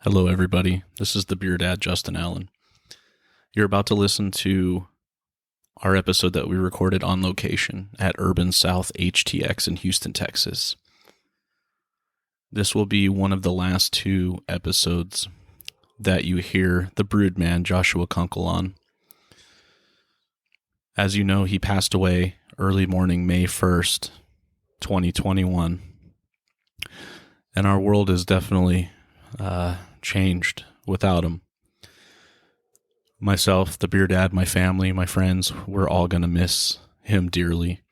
Hello, everybody. This is the BeerDad, Justin Allen. You're about to listen to our episode that we recorded on location at Urban South HTX in Houston, Texas. This will be one of the last two episodes that you hear the Brewed Man, Joshua Kunkle, on. As you know, he passed away early morning, May 1st, 2021. And our world is definitely changed without him. Myself, the BeerDad, my family, my friends, we're all going to miss him dearly.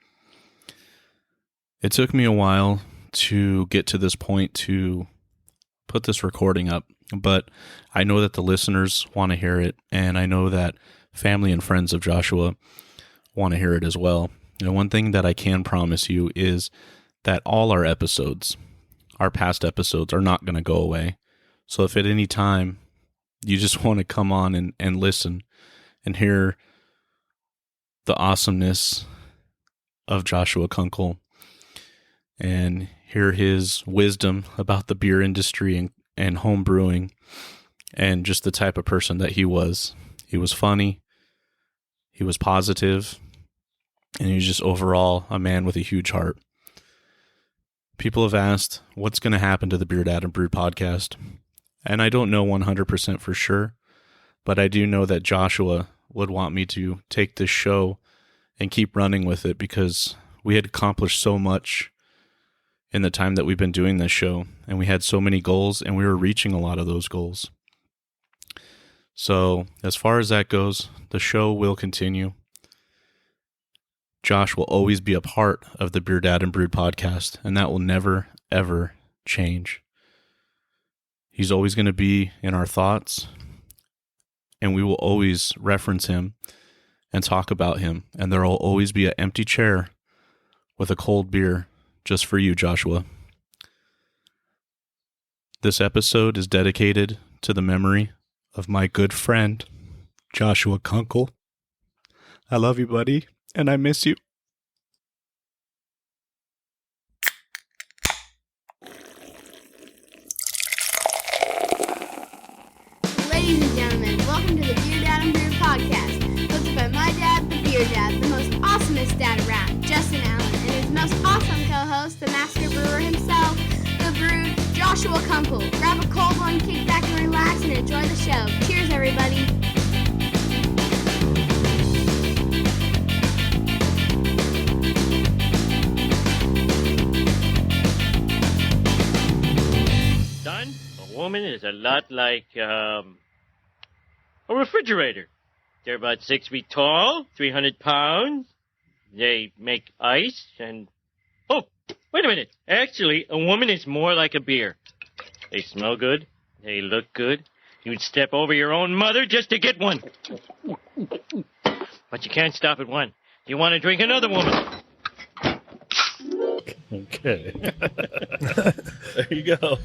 It took me a while to get to this point to put this recording up, but I know that the listeners want to hear it, and I know that family and friends of Joshua want to hear it as well. And one thing that I can promise you is that all our episodes, our past episodes, are not going to go away. So if at any time you just want to come on and listen and hear the awesomeness of Joshua Kunkle and hear his wisdom about the beer industry and home brewing and just the type of person that he was funny, he was positive, and he was just overall a man with a huge heart. People have asked, what's going to happen to the BeerDad and Brewed podcast? And I don't know 100% for sure, but I do know that Joshua would want me to take this show and keep running with it because we had accomplished so much in the time that we've been doing this show, and we had so many goals, and we were reaching a lot of those goals. So as far as that goes, the show will continue. Josh will always be a part of the BeerDad and Brewed podcast, and that will never, ever change. He's always going to be in our thoughts, and we will always reference him and talk about him, and there will always be an empty chair with a cold beer just for you, Joshua. This episode is dedicated to the memory of my good friend, Joshua Kunkle. I love you, buddy, and I miss you. Ladies and gentlemen, welcome to the BeerDad and Brewer podcast, hosted by my dad, the BeerDad, the most awesomest dad around, Justin Allen, and his most awesome co-host, the master brewer himself, the Brewed, Joshua Kunkle. Grab a cold one, kick back and relax, and enjoy the show. Cheers, everybody. Son, a woman is a lot like, a refrigerator. They're about 6 feet tall, 300 pounds. They make ice and... Oh, wait a minute. Actually, a woman is more like a beer. They smell good. They look good. You'd step over your own mother just to get one. But you can't stop at one. You want to drink another woman. Okay. There you go.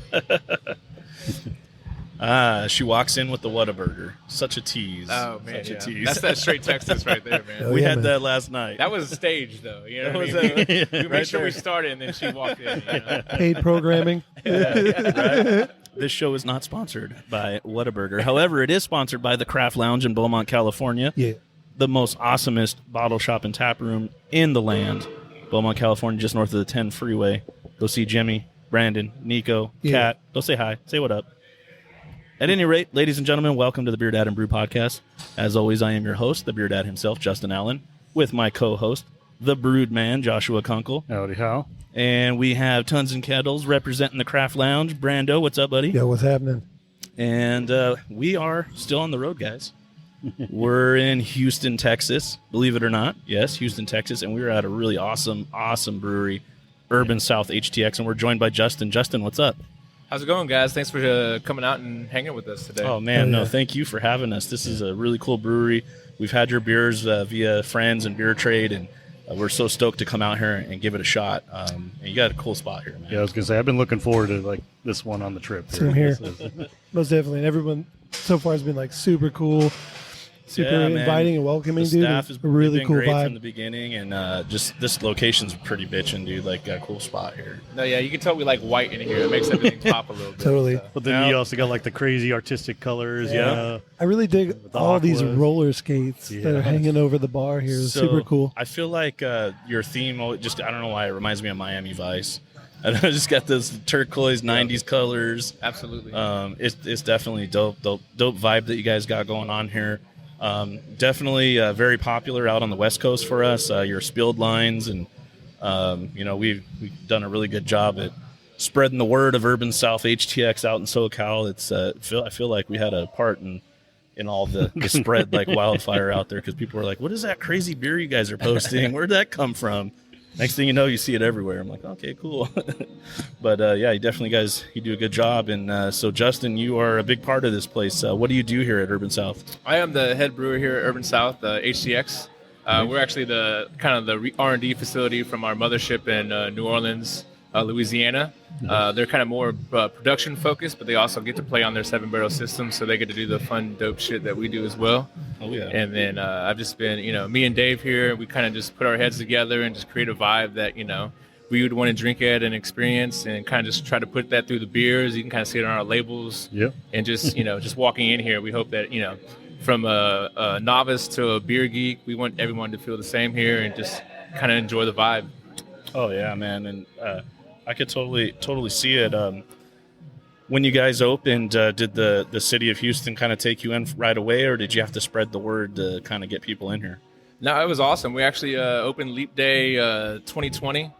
She walks in with the Whataburger. Such a tease. Oh, man. Such a tease. That's that straight Texas right there, man. We had that last night. That was staged, though. You know what I That mean? was We made right sure there. we started, and then she walked in. You know? Paid programming. Right? This show is not sponsored by Whataburger. However, it is sponsored by the Craft Lounge in Beaumont, California. Yeah. The most awesomest bottle shop and tap room in the land. Beaumont, California, just north of the 10 freeway. Go see Jimmy, Brandon, Nico, Yeah. Kat. Go say hi. Say what up. At any rate, ladies and gentlemen, welcome to the BeerDad and Brew podcast. As always, I am your host, the BeerDad himself, Justin Allen, with my co-host, the Brewed Man, Joshua Kunkle. Howdy, how? And we have Tons and Kettles representing the Craft Lounge. Brando, what's up, buddy? Yeah, what's happening? And we are still on the road, guys. We're in Houston, Texas, believe it or not. Yes, Houston, Texas. And we're at a really awesome brewery, Urban South HTX. And we're joined by Justin. Justin, what's up? How's it going, guys? Thanks for coming out and hanging with us today. Oh, man, Oh, no, yeah. thank you for having us. This is a really cool brewery. We've had your beers via friends and beer trade, and we're so stoked to come out here and give it a shot. And you got a cool spot here, man. Yeah, I was gonna say I've been looking forward to like this one on the trip. Same here. This is- Most definitely. And everyone so far has been like super cool. super man. inviting and welcoming, The dude. staff has Really been cool great vibe. from the beginning, and just this location's pretty bitchin', dude. Like a cool spot here. No, yeah, you can tell we like white in here. It makes everything pop a little bit. Totally. So. But then Yeah. you also got like the crazy artistic colors. Yeah. I really dig With the all these aquas. roller skates that Yeah. are hanging over the bar here. It's super cool. I feel like your theme, I don't know why, it reminds me of Miami Vice. And I just got those turquoise 90s colors. Absolutely. It's definitely dope vibe that you guys got going on here. Definitely very popular out on the West Coast for us. Your spilled lines, and we've done a really good job at spreading the word of Urban South HTX out in SoCal. It's I feel like we had a part in all the spread like wildfire out there, because people were like, "What is that crazy beer you guys are posting? Where'd that come from?" Next thing you know, you see it everywhere. I'm like, okay, cool. But yeah, you definitely guys, you do a good job. And so, Justin, you are a big part of this place. What do you do here at Urban South? I am the head brewer here at Urban South HTX. We're actually the R&D facility from our mothership in New Orleans, Louisiana. They're kind of more production focused, but they also get to play on their 7-barrel system, so they get to do the fun, dope shit that we do as well. Oh yeah. And then I've just been, me and Dave here, we kind of just put our heads together and just create a vibe that, we would want to drink at and experience, and kind of just try to put that through the beers. You can kind of see it on our labels. Yep. And just, just walking in here, we hope that, from a novice to a beer geek, we want everyone to feel the same here and just kind of enjoy the vibe. Oh yeah, man. And I could totally see it. When you guys opened, did the city of Houston kind of take you in right away, or did you have to spread the word to kind of get people in here? No, it was awesome. We actually opened Leap Day 2020.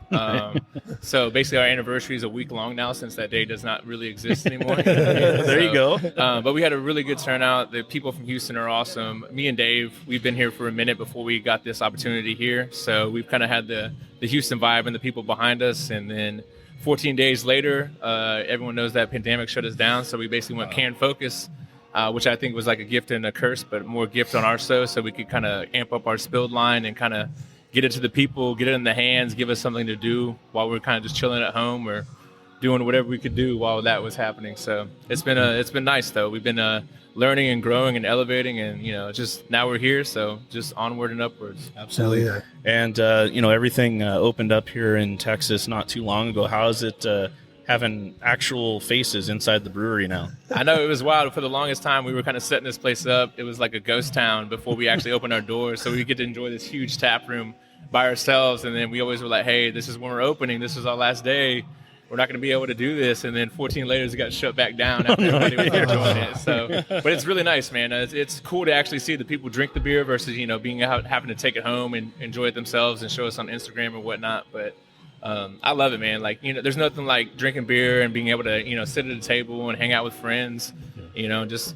So basically our anniversary is a week long now, since that day does not really exist anymore. There you go. But we had a really good turnout. The people from Houston are awesome. Me and Dave, we've been here for a minute before we got this opportunity here. So we've kind of had the Houston vibe and the people behind us. And then 14 days later, everyone knows that pandemic shut us down. So we basically went can focus, which I think was like a gift and a curse, but more gift on our so we could kind of amp up our spilled line and kind of get it to the people, get it in the hands, give us something to do while we're kind of just chilling at home or doing whatever we could do while that was happening. So it's been nice though. We've been learning and growing and elevating, and just now we're here. So just onward and upwards. Absolutely. Yeah. And everything opened up here in Texas not too long ago. How is it having actual faces inside the brewery now? I know it was wild. For the longest time, we were kind of setting this place up. It was like a ghost town before we actually opened our doors. So we get to enjoy this huge tap room by ourselves. And then we always were like, hey, this is when we're opening. This is our last day. We're not going to be able to do this. And then 14 later, it got shut back down after everybody was enjoying it. So, but it's really nice, man. It's cool to actually see the people drink the beer versus, being out, having to take it home and enjoy it themselves and show us on Instagram and whatnot. But I love it, man. Like, there's nothing like drinking beer and being able to, sit at a table and hang out with friends, just,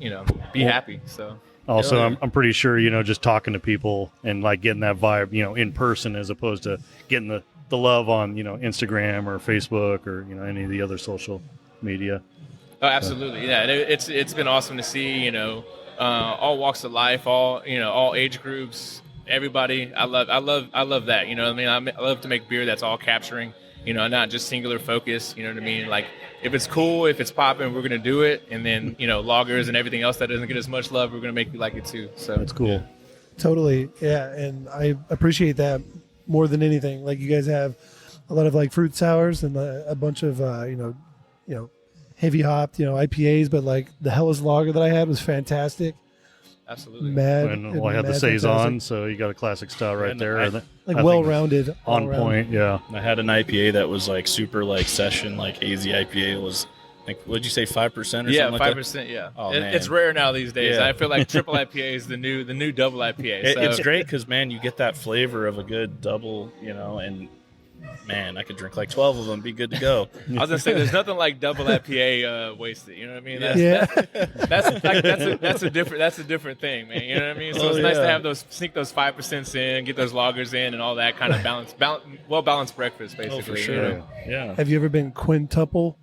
be happy. So Also, I'm pretty sure, just talking to people and like getting that vibe, in person, as opposed to getting the love on, Instagram or Facebook or, any of the other social media. Oh, absolutely. Yeah. It's been awesome to see, all walks of life, all age groups, everybody. I love that. I love to make beer that's all capturing, not just singular focus. You know what I mean? Like, if it's cool, if it's popping, we're gonna do it. And then loggers and everything else that doesn't get as much love, we're gonna make you like it too. So That's cool. Totally. Yeah. And I appreciate that more than anything. Like, you guys have a lot of like fruit sours and a bunch of, heavy hopped, IPAs, but like the Hellas lager that I had was fantastic. Absolutely. And I had the Saison, so you got a classic style right And there. Like I think well-rounded. on all around. point. Yeah. I had an IPA that was like super like session, like hazy IPA. It was like, what'd you say, 5% or something like that? 5%. Yeah. Oh, man. It's rare now these days. Yeah. I feel like triple IPA is the new double IPA. So. It's great because, man, you get that flavor of a good double, and man, I could drink like 12 of them, be good to go. I was gonna say, there's nothing like double IPA wasted. You know what I mean? That's a different thing, man. You know what I mean? So it's nice to have sneak those 5% in, get those lagers in, and all that kind of well balanced breakfast, basically. Oh, for sure. Yeah. Have you ever been quintuple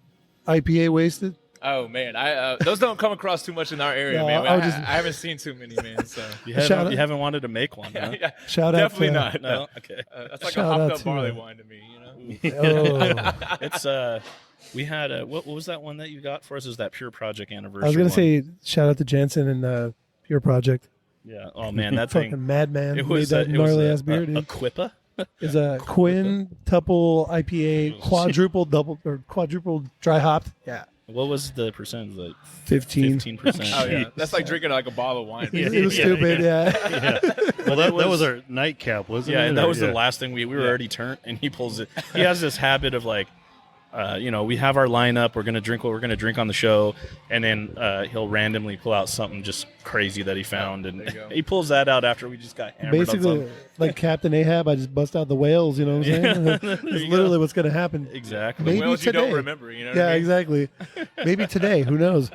IPA wasted? Oh man, those don't come across too much in our area, No, man. I I haven't seen too many, man. So You haven't wanted to make one, huh? yeah, Shout out definitely to- not. No? Okay. That's like Shout a out hopped up to, barley wine to me, Oh. It's we had what was that one that you got for us? Is that Pure Project anniversary? I was going to one? say shout out to Jansen and Pure Project. Yeah. Oh man, that Fucking thing. madman It made was that gnarly ass beer, a dude. Quippa. It's a quintuple IPA, quadruple dry hopped. Yeah, What was the percentage? Like 15. 15%. Oh yeah, that's like drinking like a bottle of wine. It was stupid. Yeah. Well, that was our nightcap, wasn't it? Yeah, and that Or- was the last thing we were already turned, and he pulls it. He has this habit of like, we have our lineup. We're gonna drink what we're gonna drink on the show, and then he'll randomly pull out something just crazy that he found, and he pulls that out after we just got hammered. Basically, like Captain Ahab, I just bust out the whales. You know what I'm saying? That's literally what's going to happen. Exactly. Maybe Wells you today. don't remember, you know what Yeah, I mean? exactly. Maybe today. Who knows?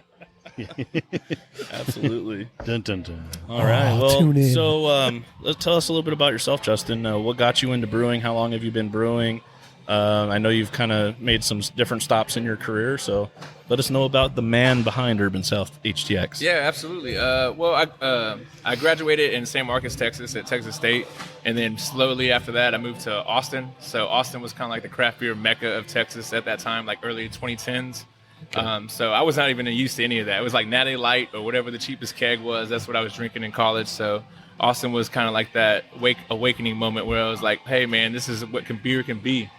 Absolutely. Dun, dun, dun. All right. Well, tune in. so let's tell us a little bit about yourself, Justin. What got you into brewing? How long have you been brewing? I know you've kind of made some different stops in your career, so let us know about the man behind Urban South HTX. Yeah, absolutely. I graduated in San Marcos, Texas, at Texas State, and then slowly after that, I moved to Austin. So Austin was kind of like the craft beer mecca of Texas at that time, like early 2010s. So I was not even used to any of that. It was like Natty Light or whatever the cheapest keg was. That's what I was drinking in college. So Austin was kind of like that awakening moment where I was like, hey, man, this is what beer can be.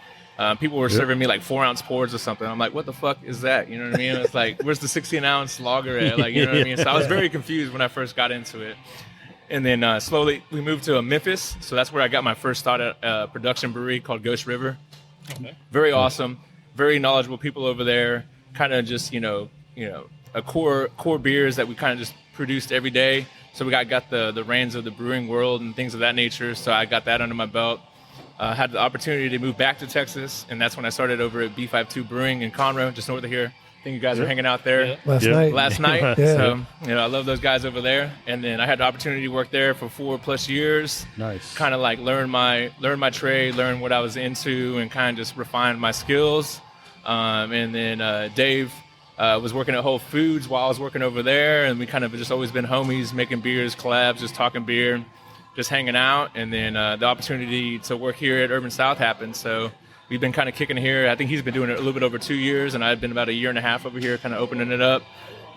People were serving me like 4-ounce pours or something. I'm like, what the fuck is that? You know what I mean? It's like, where's the 16-ounce lager at? Like, you know what I mean? So I was very confused when I first got into it. And then slowly we moved to Memphis. So that's where I got my first start at a production brewery called Ghost River. Okay. Very awesome. Very knowledgeable people over there. Kind of just, a core beers that we kind of just produced every day. So we got the reins of the brewing world and things of that nature. So I got that under my belt. Had the opportunity to move back to Texas, and that's when I started over at B52 Brewing in Conroe, just north of here. I think you guys were hanging out there Last night. Yeah. So, I love those guys over there. And then I had the opportunity to work there for 4+ years. Nice. Kind of like learn my trade, learn what I was into, and kind of just refine my skills. And then Dave was working at Whole Foods while I was working over there, and we kind of just always been homies, making beers, collabs, just talking beer, just hanging out. And then the opportunity to work here at Urban South happened. So we've been kind of kicking here. I think he's been doing it a little bit over 2 years, and I've been about 1.5 years over here, kind of opening it up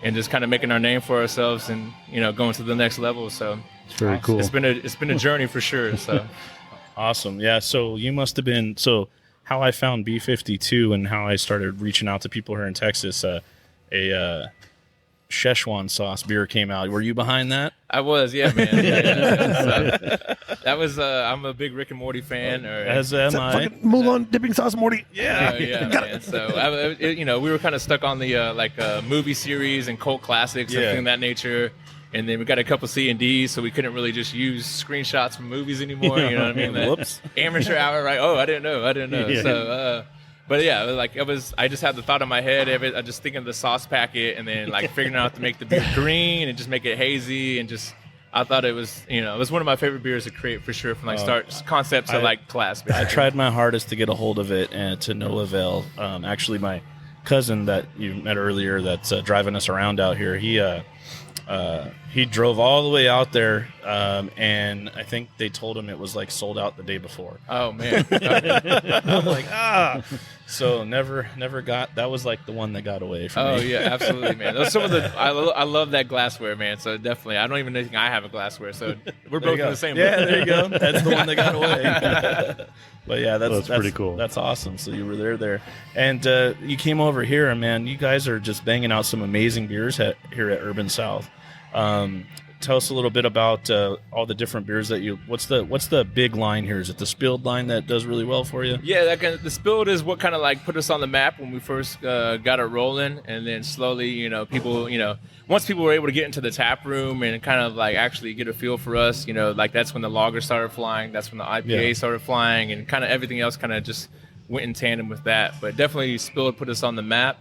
and just kind of making our name for ourselves and going to the next level. So It's very cool. It's been a journey for sure. So Awesome. Yeah. So you must have been how I found B52 and how I started reaching out to people here in Texas. A Szechuan sauce beer came out. Were you behind that? I was, yeah, man. So, that was I'm a big Rick and Morty fan. As am I. Mulan dipping sauce, Morty. Yeah, man. So we were kind of stuck on the movie series and cult classics and things of that nature. And then we got a couple C&Ds, so we couldn't really just use screenshots from movies anymore. You know what I mean? Whoops. Amateur hour, right? Oh, I didn't know. Yeah. So, but yeah, I just had the thought in my head. I just thinking of the sauce packet, and then figuring out to make the beer green and just make it hazy, and just I thought it was it was one of my favorite beers to create for sure. From start concept to class. Basically. I tried my hardest to get a hold of it, and to no avail. Actually, my cousin that you met earlier, that's driving us around out here, he drove all the way out there, and I think they told him it was sold out the day before. Oh man! I'm like, so never got. That was the one that got away from me. Oh yeah, absolutely, man. Those some of the I love that glassware, man. So definitely, I don't even think I have a glassware. So we're both in the same. Yeah, there you go. That's the one that got away. But yeah, that's pretty cool. That's awesome. So you were there, and you came over here, and man, you guys are just banging out some amazing beers here at Urban South. Tell us a little bit about all the different beers that what's the big line here? Is it the spilled line that does really well for you? Yeah, the spilled is what kind of put us on the map when we first got it rolling, and then slowly, people, once people were able to get into the tap room and kind of actually get a feel for us, that's when the lager started flying, that's when the IPA started flying, and kind of everything else kind of just went in tandem with that. But definitely spilled put us on the map.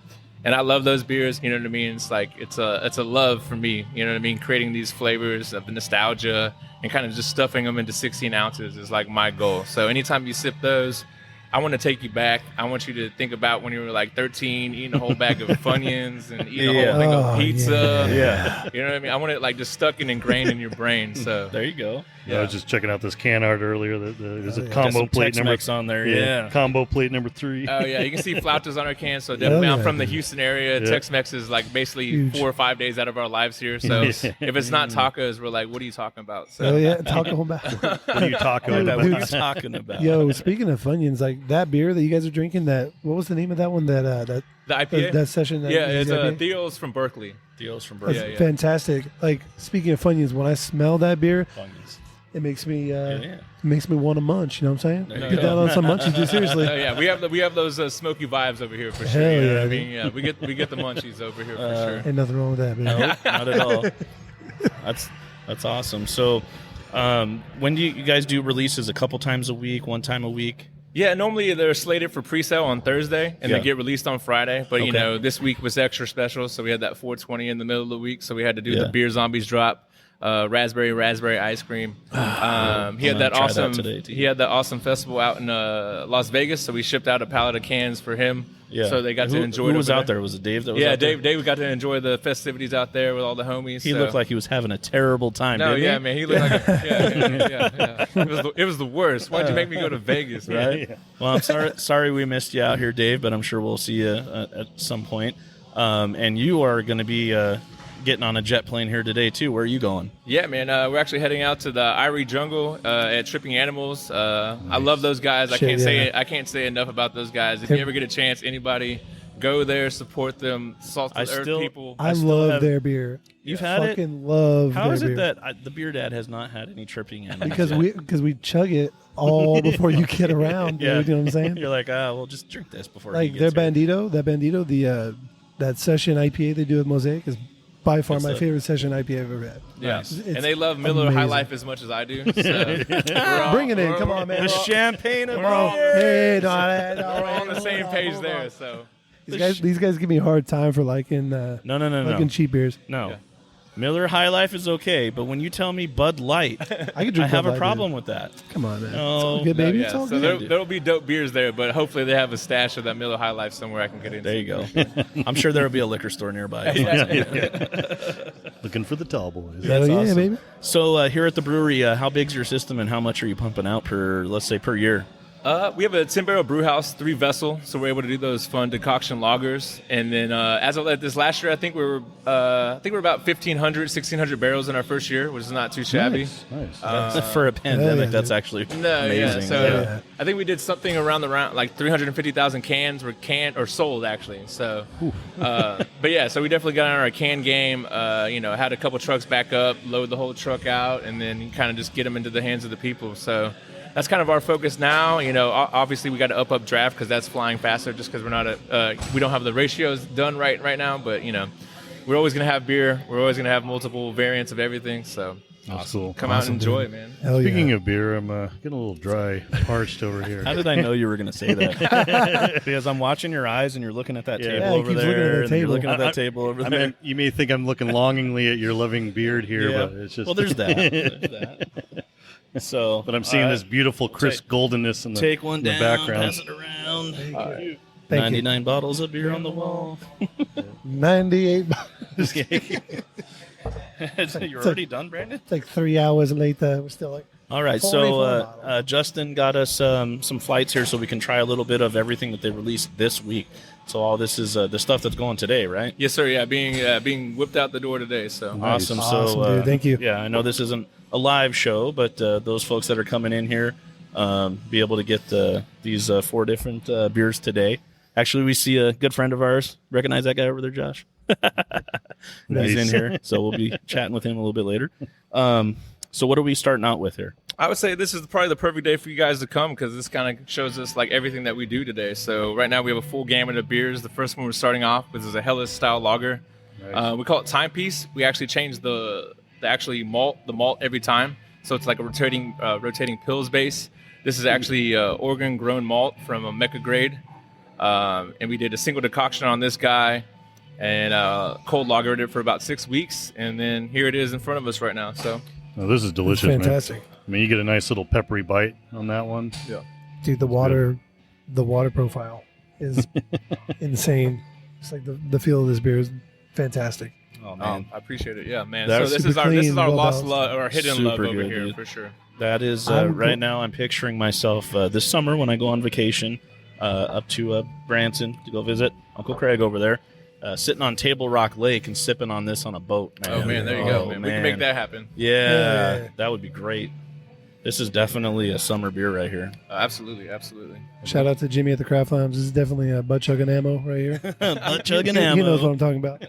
And I love those beers, you know what I mean? It's it's a love for me, you know what I mean? Creating these flavors of the nostalgia and kind of just stuffing them into 16 ounces is my goal. So anytime you sip those, I want to take you back. I want you to think about when you were like 13, eating a whole bag of Funyuns and eating a whole thing of pizza. Yeah. You know what I mean? I want it like just stuck and ingrained in your brain. So There you go. I was just checking out this can art earlier. There's a Got combo some plate number Tex-Mex on there. Yeah. combo plate number 3. Oh yeah, you can see flautas on our can. So definitely, I'm from the Houston area. Yeah. Tex-Mex is like basically Huge. 4 or 5 days out of our lives here. So if it's not tacos, we're like, what are you talking about? So Oh yeah, Taco Bell. What are you talking Dude, about? What are you talking about? Yo, speaking of Funyuns, like that beer that you guys are drinking, what was the name of that one? That the IPA. that session. That Yeah, it's IPA? Theo's from Berkeley. Deals from That's Brewer. yeah. fantastic. Like speaking of Funyuns, when I smell that beer, Funyuns. it makes me Yeah. makes me want to munch. You know what I'm saying? There you Get go. down on some munchies, dude. Seriously. Oh yeah, we have those smoky vibes over here for sure. Hell You know yeah, what I mean, yeah, we get the munchies over here for sure. Ain't nothing wrong with that, man. No, not at all. That's awesome. So, when do you guys do releases? A couple times a week, one time a week? Yeah, normally they're slated for pre-sale on Thursday and Yeah. they get released on Friday. But you Okay. know, this week was extra special, so we had that 420 in the middle of the week, so we had to do Yeah. the Beer Zombies drop. Raspberry ice cream. He had I'm that gonna try that awesome. today, too. He had that awesome festival out in Las Vegas, so we shipped out a pallet of cans for him. Yeah. So they got to enjoy. Who it was over out there? Was it Dave that was Yeah, out there? Dave got to enjoy the festivities out there with all the homies. He so. looked like he was having a terrible time. No, didn't yeah, he? man, he looked like yeah. It was the worst. Why'd you make me go to Vegas, man? Right. Well, I'm sorry we missed you out here, Dave, but I'm sure we'll see you at some point. And you are going to be getting on a jet plane here today too. Where are you going? Yeah, man, we're actually heading out to the Irie Jungle at Tripping Animals. I love those guys. I can't say enough about those guys. If you ever get a chance, anybody go there, support them. Salt of the earth people. I still love have- their beer. You've had it? Fucking love. How their is it beer. that the BeerDad has not had any tripping animals? because we chug it all before you get around, dude. Yeah. You know what I'm saying? You're like, well, just drink this before. Like he their gets here. Bandito, that session IPA they do at Mosaic is by far It's my a- favorite session IPA I've ever had. Yeah, It's and they love Miller amazing. High Life as much as I do. So Bring it in, come on, man. The champagne of We're all- Hey, no, we're all on the same page there. So These guys give me a hard time for liking No. cheap beers. No. Yeah. Miller High Life is okay, but when you tell me Bud Light, I could drink I have Bud a Light, problem dude. with that. Come on, man. No. It's all good, baby. It's all so good. there'll be dope beers there, but hopefully they have a stash of that Miller High Life somewhere I can get into. There you go. I'm sure there'll be a liquor store nearby. Looking for the tall boys. Hell yeah, awesome. baby. So here at the brewery, how big's your system and how much are you pumping out per year? We have a 10-barrel brew house, 3-vessel, so we're able to do those fun decoction lagers. And then as of this last year, I think we were about 1,500, 1,600 barrels in our first year, which is not too shabby. Nice. For a pandemic, yeah, that's dude. actually No, amazing. yeah. So Yeah. I think we did something around like 350,000 cans were canned or sold actually. So, but yeah, so we definitely got on our can game. Had a couple trucks back up, load the whole truck out, and then kind of just get them into the hands of the people. So that's kind of our focus now. Obviously we got to up draft because that's flying faster. Just because we don't have the ratios done right now. But we're always gonna have beer. We're always gonna have multiple variants of everything. So. That's cool. Come out and enjoy it, man. Hell Speaking yeah. of beer, I'm getting a little dry, parched over here. How did I know you were going to say that? Because I'm watching your eyes and you're looking at that Yeah. table Yeah, he over keeps looking at there, that and you're table. looking at that table over I there. mean, you may think I'm looking longingly at your loving beard here, Yeah. but it's just. Well, there's that. There's that. So, But I'm seeing this beautiful crisp goldenness in the, take one in the down, background. pass it around. Thank 99 bottles of beer on the wall. you. 98. You're already done, Brandon? It's like 3 hours late. We're still like. All right, 44 so bottles. Justin got us some flights here so we can try a little bit of everything that they released this week. So all this is the stuff that's going today, right? Yes, sir. Yeah, being whipped out the door today. So Awesome. Awesome, So dude. Thank you. Yeah, I know this isn't a live show, but those folks that are coming in here be able to get these 4 different beers today. Actually, we see a good friend of ours. Recognize that guy over there, Josh? He's in here, so we'll be chatting with him a little bit later. So what are we starting out with here? I would say this is probably the perfect day for you guys to come because this kind of shows us like everything that we do today. So right now we have a full gamut of beers. The first one we're starting off with is a Hellas style lager. Nice. We call it Timepiece. We actually change the malt every time. So it's like a rotating Pils base. This is actually Oregon grown malt from a Mecca grade. And we did a single decoction on this guy and cold lagered it for about 6 weeks. And then here it is in front of us right now. So Oh, this is delicious, Fantastic. man. I mean, you get a nice little peppery bite on that one. Dude, the water the water profile is insane. It's like the feel of this beer is fantastic. Oh man, I appreciate it. Yeah, man. That's So this super is our clean, lost well-balanced. love, or hidden love Super over good, here dude. for sure. that is right now. I'm picturing myself this summer when I go on vacation up to Branson to go visit Uncle Craig over there, sitting on Table Rock Lake and sipping on this on a boat. Man. Oh man, there you go, man. We can make that happen. Yeah, that would be great. This is definitely a summer beer right here. Absolutely, absolutely. Shout out to Jimmy at the Craft Lounge. This is definitely a butt chugging ammo right here. Butt chugging He ammo. knows what I'm talking about.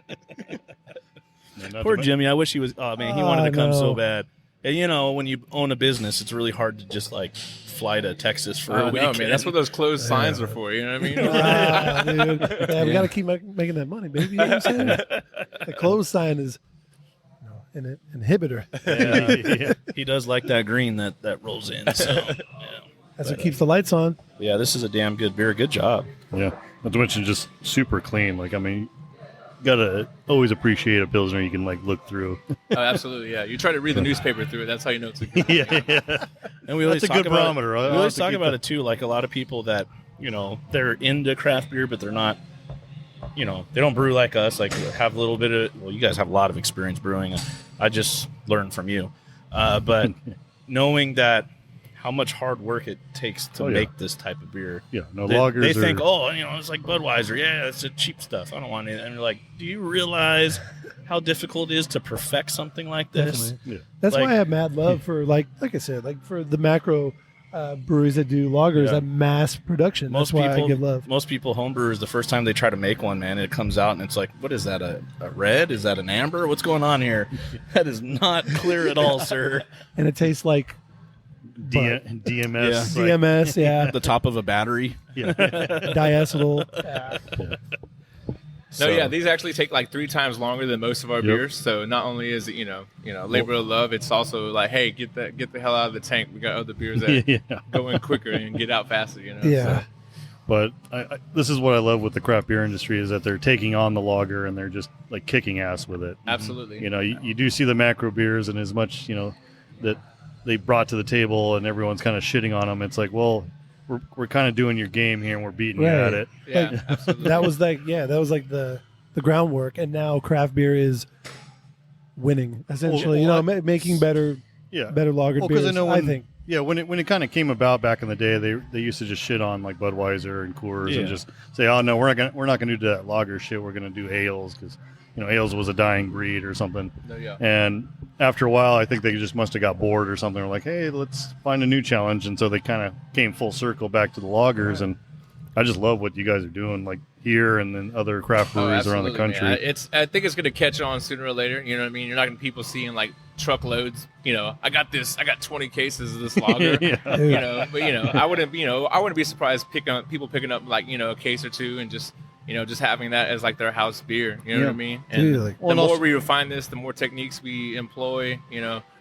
Poor Jimmy. I wish he was. Oh man, he wanted to come so no. bad. And you know, when you own a business, it's really hard to just like fly to Texas for a Oh no, weekend. man. That's what those closed signs are for. You know what I mean? Dude. Yeah, we got to keep making that money, baby. You know what I'm saying? The close sign is an inhibitor. Yeah. He does like that green that rolls in. So yeah. That's what keeps the lights on. Yeah, this is a damn good beer. Good job. Yeah. Not to mention just super clean. Like, I mean, gotta always appreciate a Pilsner you can, like, look through. Oh, absolutely, yeah. You try to read the newspaper through it. That's how you know it's a good. yeah. And we always That's a talk good about barometer. I'll We always have to talk keep about that. it too. Like a lot of people that, you know, they're into craft beer, but they're not, you know, they don't brew like us. Like have a little bit of. Well, you guys have a lot of experience brewing. I just learned from you, but knowing that how much hard work it takes to Oh, yeah. make this type of beer. Yeah, no, They lagers think, are... oh, you know, it's like Budweiser. Yeah, it's a cheap stuff. I don't want it. And you're like, do you realize how difficult it is to perfect something like this? Definitely. Yeah. That's Like- why I have mad love for like I said, like for the macro breweries that do lagers Yeah. at mass production. That's why I give love. Most people, homebrewers, the first time they try to make one, man, it comes out and it's like, what is that? A red? Is that an amber? What's going on here? That is not clear at all, sir. And it tastes like DMS. Yeah. like- DMS, yeah, The top of a battery. yeah. diacetyl. Yeah. No, yeah, these actually take like 3 times longer than most of our Yep. beers. So not only is it, you know, labor of love, it's also like, hey, get the hell out of the tank. We got other beers that yeah. go in quicker and get out faster. You know. Yeah. So, But this is what I love with the craft beer industry is that they're taking on the lager and they're just like kicking ass with it. absolutely. You know, you do see the macro beers and as much, you know, that they brought to the table and everyone's kind of shitting on them. It's like, well, we're kind of doing your game here and we're beating you Right. at it. Yeah, Like, absolutely. that was like the groundwork, and now craft beer is winning essentially. Well, Making better Yeah. lagered Well, beers. I know I when, think. Yeah, when it kind of came about back in the day, they used to just shit on like Budweiser and Coors Yeah. and just say, "Oh no, we're not gonna do that lager shit. We're gonna do ales because ales was a dying breed or something." No, yeah. And after a while, I think they just must have got bored or something. They're like, "Hey, let's find a new challenge," and so they kind of came full circle back to the lagers. And I just love what you guys are doing, like here and then other craft breweries around the absolutely, country. man. I think it's going to catch on sooner or later. You know what I mean? You're not going to people seeing like truckloads. I got 20 cases of this lager. Yeah. But I wouldn't be surprised people picking up like a case or two and just having that as like their house beer. You know Yeah. what I mean? And Dude, like- the Well, and more also- we refine this, the more techniques we employ.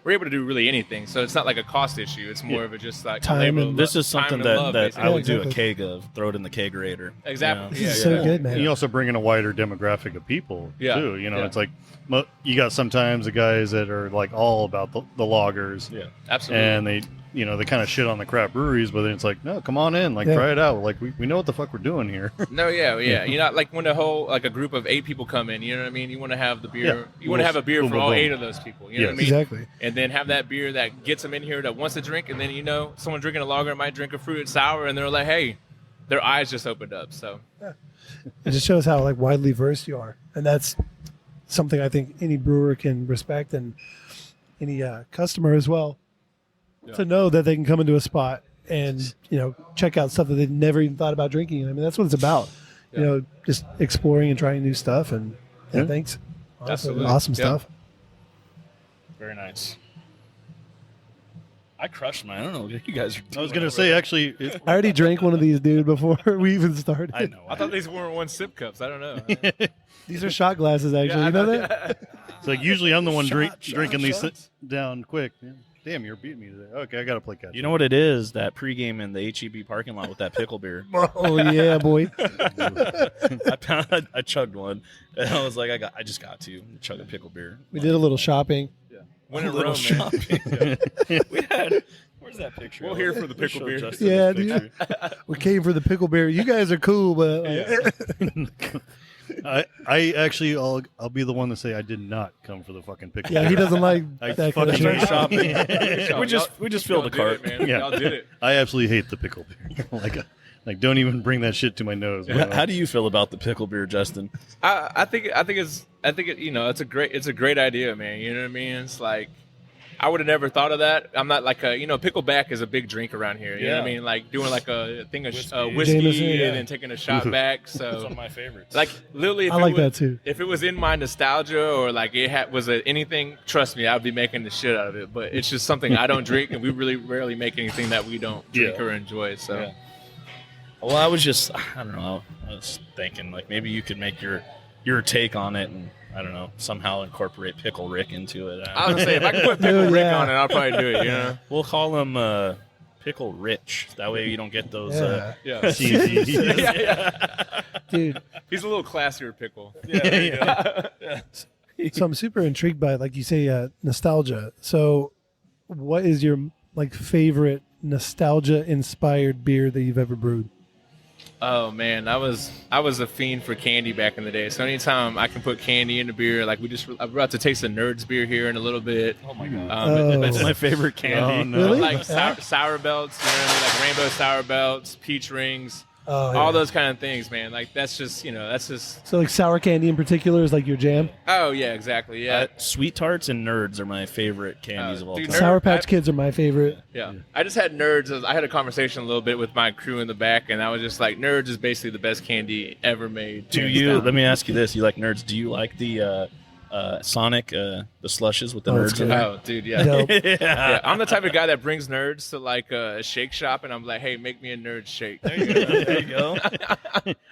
We're able to do really anything. So it's not like a cost issue. It's more of a just like Time labor and- of This lo- is time something and love, that I basically. would do a exactly. keg of, throw it in the kegerator. Exactly. You know? This is Yeah, so yeah. good, man. And you also bring in a wider demographic of people Yeah. too. Yeah. It's like you got sometimes the guys that are like all about the loggers, Yeah. Absolutely. and they kind of shit on the craft breweries, but then it's like, no, come on in, like Yeah. try it out. Like we know what the fuck we're doing here. No, yeah. Like when a group of 8 people come in, you know what I mean? You want to have the beer. Yeah. You want to have a beer Boom, for boom, all boom. 8 of those people. You know what I Yes. mean? Exactly. And then have that beer that gets them in here that wants to drink, and then someone drinking a lager might drink a fruited sour, and they're like, hey, their eyes just opened up. So It just shows how like widely versed you are, and that's something I think any brewer can respect, and any customer as well, to know that they can come into a spot and check out stuff that they've never even thought about drinking. I mean, that's what it's about. Just exploring and trying new stuff. And Yeah. thanks. Honestly, Absolutely. awesome Yeah. stuff. Very nice. I crushed mine. I don't know what you guys are doing. I was gonna over say there. actually, I already drank one of these, dude, before we even started. I know. I thought these weren't 1 sip cups. I don't know. These are shot glasses, actually. Yeah, you know that? it's like usually I'm the one drinking these shots. down quick. Yeah. Damn, you're beating me today. Okay, I gotta play catch. You know what it is? That pregame in the HEB parking lot with that pickle beer. Oh yeah, boy. I chugged one, and I was like, I just got to chug a pickle beer. We did a little shopping. When in Little Rome, man. shopping. We had. Where's that picture? We're here for the pickle beer. Yeah, dude. We came for the pickle beer. You guys are cool, but I actually, I'll be the one to say I did not come for the fucking pickle. yeah, he doesn't like I that kind of fucking shit. shopping. we just filled the cart. man. Yeah. Y'all did it. I absolutely hate the pickle beer. like don't even bring that shit to my nose. How do you feel about the pickle beer, Justin? I think it's a great idea, man. You know what I mean? It's like I would have never thought of that. I'm not like pickleback is a big drink around here. You know what I mean? Like doing like a thing of whiskey Jameson, yeah. and then taking a shot back. It's one So of my favorites. like literally, if I it like was, that too. If it was in my nostalgia or like it was anything, trust me, I'd be making the shit out of it. But it's just something I don't drink, and we really rarely make anything that we don't drink or enjoy. So. Yeah. Well, I don't know. I was thinking like maybe you could make your take on it and I don't know, somehow incorporate Pickle Rick into it. I was gonna say if I could put Pickle Dude, Rick yeah. on it, I'll probably do it. You know? We'll call him Pickle Rich. That way you don't get those. Yeah. Yeah. Dude. He's a little classier pickle. So I'm super intrigued by, like you say, nostalgia. So what is your like favorite nostalgia inspired beer that you've ever brewed? Oh man, I was a fiend for candy back in the day. So anytime I can put candy in the beer, like I'm about to taste a Nerds beer here in a little bit. Oh my god, Oh. that's my favorite candy. Oh, no. Really? Like sour belts, you know what I mean? Like rainbow sour belts, peach rings, Oh, yeah. all those kind of things, man. Like that's just. So like sour candy in particular is like your jam? Oh yeah, exactly. Yeah. Sweet Tarts and Nerds are my favorite candies of all dude, time. Sour Patch Kids are my favorite. Yeah. I just had Nerds. I had a conversation a little bit with my crew in the back, and I was just like, Nerds is basically the best candy ever made. Do you? Let me ask you this: you like Nerds? Do you like the Sonic the slushes with the Oh, it's Nerds in good. there? Oh, dude, yeah. Dope. Yeah, I'm the type of guy that brings Nerds to like a shake shop, and I'm like, hey, make me a Nerd shake. There you go. There you go.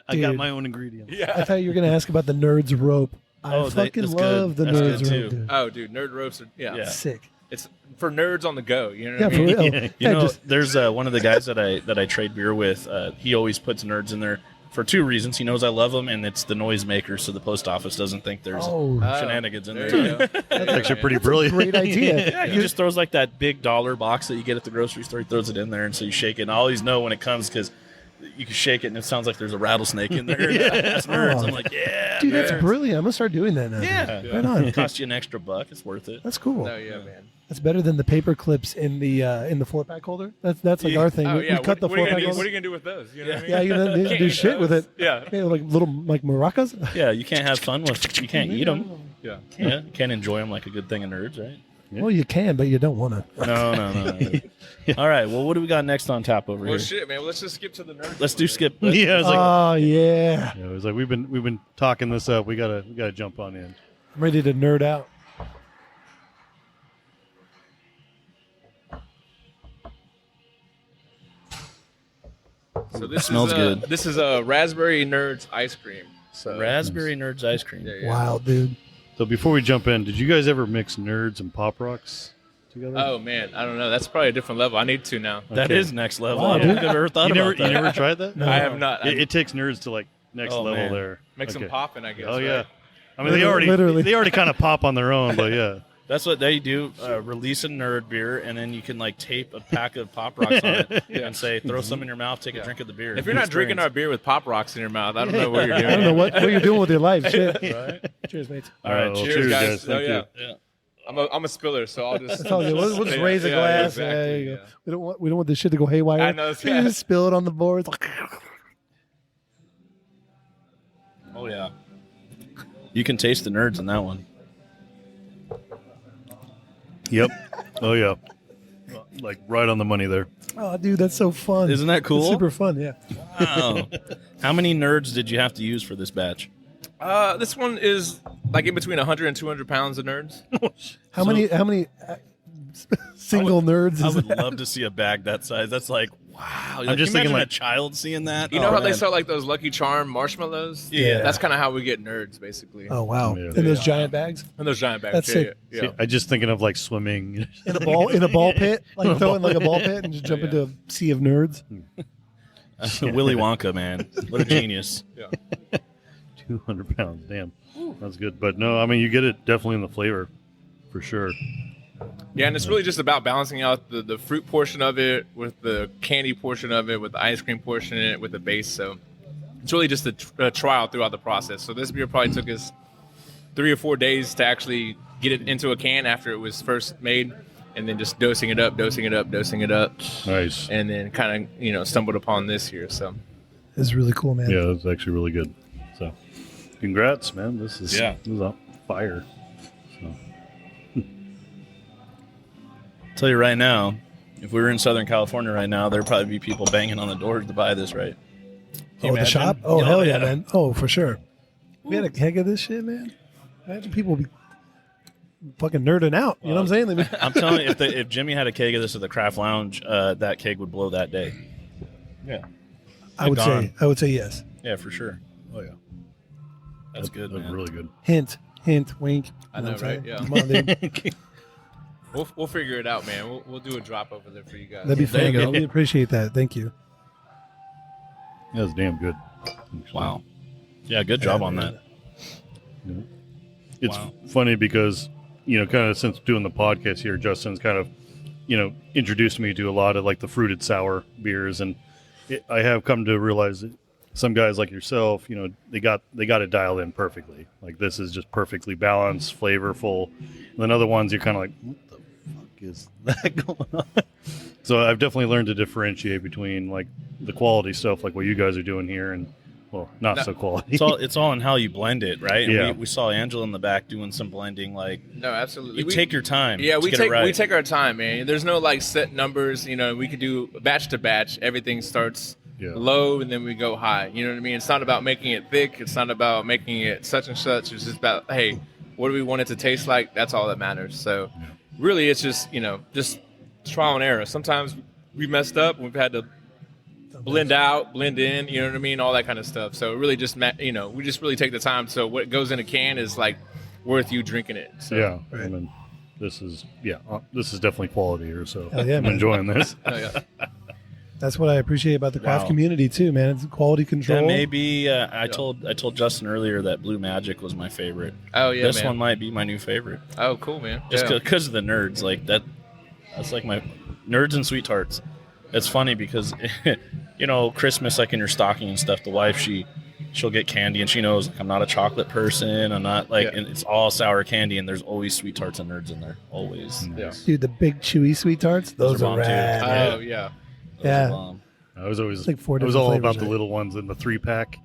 I got Dude. my own ingredients. I thought you were going to ask about the Nerds rope. I Oh, fucking that's love good. the That's Nerds good, too. rope, dude. Oh, dude, Nerd ropes are Yeah. Sick. It's for nerds on the go. You know Yeah, what I for mean? real. You Yeah, know, just- there's one of the guys that I trade beer with. He always puts Nerds in there for two reasons. He knows I love them, and it's the noise maker, so the post office doesn't think there's Oh, shenanigans in There there. you go. That's actually pretty brilliant. great idea. Yeah, he just throws like that big dollar box that you get at the grocery store. He throws it in there, and so you shake it. And I always know when it comes because you can shake it, and it sounds like there's a rattlesnake in there. That's Nerds. I'm like, yeah, Dude, that's Nerds. brilliant. I'm going to start doing that now. Yeah, Right on. It costs you an extra $1. It's worth it. That's cool. Oh yeah, man. That's better than the paper clips in the 4-pack holder. That's like our thing. Oh we yeah. cut the What are you 4-pack gonna do? holder. What are you gonna do with those? You know what I mean? Yeah, you know, do Can't shit eat with those. it. Yeah. Yeah, like little like maracas. Yeah, you can't have fun with. You can't eat them. Yeah. Yeah, you can't enjoy them like a good thing of Nerds, right? Well, you can, but you don't want to. No. All right. Well, what do we got next on tap over Well, here? shit, man. Well, let's just skip to the nerds. Let's do skip. Yeah, I was like, Oh yeah, it was like we've been talking this up. We gotta jump on in. I'm ready to nerd out. So this Smells is, good. This is a raspberry nerds ice cream. So Raspberry Nerds ice cream. Yeah, yeah. Wild, dude. So before we jump in, did you guys ever mix Nerds and Pop Rocks together? Oh man, I don't know. That's probably a different level. I need to now. That Okay. is next level. Wow, I dude. don't think I've ever thought you never about that. you never tried that? No. I have not. It takes Nerds to like next Oh, level man. there. Makes them Okay. popping, I guess. Oh right? yeah. I mean, Literally. they already kind of pop on their own, but yeah. That's what they do. Release a Nerd beer, and then you can like tape a pack of Pop Rocks on it and say, throw some in your mouth, take a drink of the beer. If you're not drinking our beer with pop rocks in your mouth, I don't know what you're doing. I don't know what you're doing with your life. Shit. Cheers, mates. All right, Oh, well, cheers, guys. Oh, Thank yeah. you. Yeah. I'm a spiller, so I'll just. That's all good. We'll just raise a glass. Yeah, There exactly, you go. We don't want this shit to go haywire. I know, yeah. Just spill it on the boards. Oh yeah. You can taste the Nerds in that one. Yep. Oh yeah. Like right on the money there. Oh, dude, that's so fun. Isn't that cool? It's super fun. Yeah. Wow. How many Nerds did you have to use for this batch? This one is like in between 100 and 200 pounds of nerds. How many single nerds I is would that? love to see a bag that size. That's like, wow. I'm Can just you thinking imagine like a child seeing that. You know Oh, how they man. sell like those Lucky Charm marshmallows? Yeah. That's kind of how we get nerds, basically. Oh wow! Yeah. In those giant bags And those giant bags. That's yeah, sick. yeah, See, yeah. I just thinking of like swimming. in a ball pit, like throw in like a ball pit and just jump into a sea of nerds. Willy Wonka, man. What a genius. 200 pounds. Damn. That's good. But no, I mean, you get it definitely in the flavor for sure. Yeah, and it's really just about balancing out the fruit portion of it with the candy portion of it, with the ice cream portion in it, with the base. So it's really just a trial throughout the process. So this beer probably took us 3 or 4 days to actually get it into a can after it was first made, and then just dosing it up. Nice. And then kind of, stumbled upon this here. So It's really cool, man. Yeah, it's actually really good. So, congrats, man. This is on fire. So. Tell you right now, if we were in Southern California right now, there'd probably be people banging on the doors to buy this, right? Can you The imagine? shop? Oh, hell yeah, man. Oh, for sure. We had a keg of this shit, man. Imagine people be fucking nerding out. You know what I'm saying? I'm telling you, if Jimmy had a keg of this at the Craft Lounge, that keg would blow that day. Yeah. I would say yes. Yeah, for sure. Oh, yeah. That's good, That's man. really good. Hint, wink. I know, what I'm right? saying? Yeah. Come on, dude. We'll figure it out, man. We'll do a drop over there for you guys. That'd be There fun. you go. Man. We appreciate that. Thank you. Yeah, it's damn good. Wow. Yeah, good job on that. Yeah. It's Wow. funny because, kind of since doing the podcast here, Justin's kind of, introduced me to a lot of like the fruited sour beers. And I have come to realize that some guys like yourself, they got it dialed in perfectly. Like this is just perfectly balanced, flavorful. And then other ones, you're kind of like, what the fuck is that going on? So I've definitely learned to differentiate between like the quality stuff, like what you guys are doing here, and not so quality. It's all in how you blend it, right? And Yeah. we saw Angela in the back doing some blending. Like, No, absolutely. you take your time. Yeah, to we get take it right. we take our time, man. There's no like set numbers. We could do batch to batch. Everything starts Yeah. low and then we go high. You know what I mean? It's not about making it thick. It's not about making it such and such. It's just about, hey, what do we want it to taste like? That's all that matters. So really, it's just just trial and error. Sometimes we messed up. We've had to blend out, blend in. You know what I mean? All that kind of stuff. So really, just we just really take the time. So what goes in a can is like worth you drinking it. So. Yeah, Right. I mean, this is definitely quality here. So Hell yeah, I'm man. enjoying this. Oh, yeah. That's what I appreciate about the craft Wow. community too, man. It's quality control. That may be. I told Justin earlier that Blue Magic was my favorite. Oh yeah, This man. one might be my new favorite, Oh, cool, man. just Yeah. because of the nerds. Like that. That's like my nerds and sweet tarts. It's funny because, Christmas, like in your stocking and stuff, the wife she'll get candy and she knows like I'm not a chocolate person. I'm not like, and it's all sour candy and there's always sweet tarts and nerds in there, always. Yeah. Dude, the big chewy sweet tarts, those Those are are bomb, too. rad. Oh yeah. Those are Yeah. bomb. I was always like 4 I was different all flavors, about the right? little ones in the 3-pack.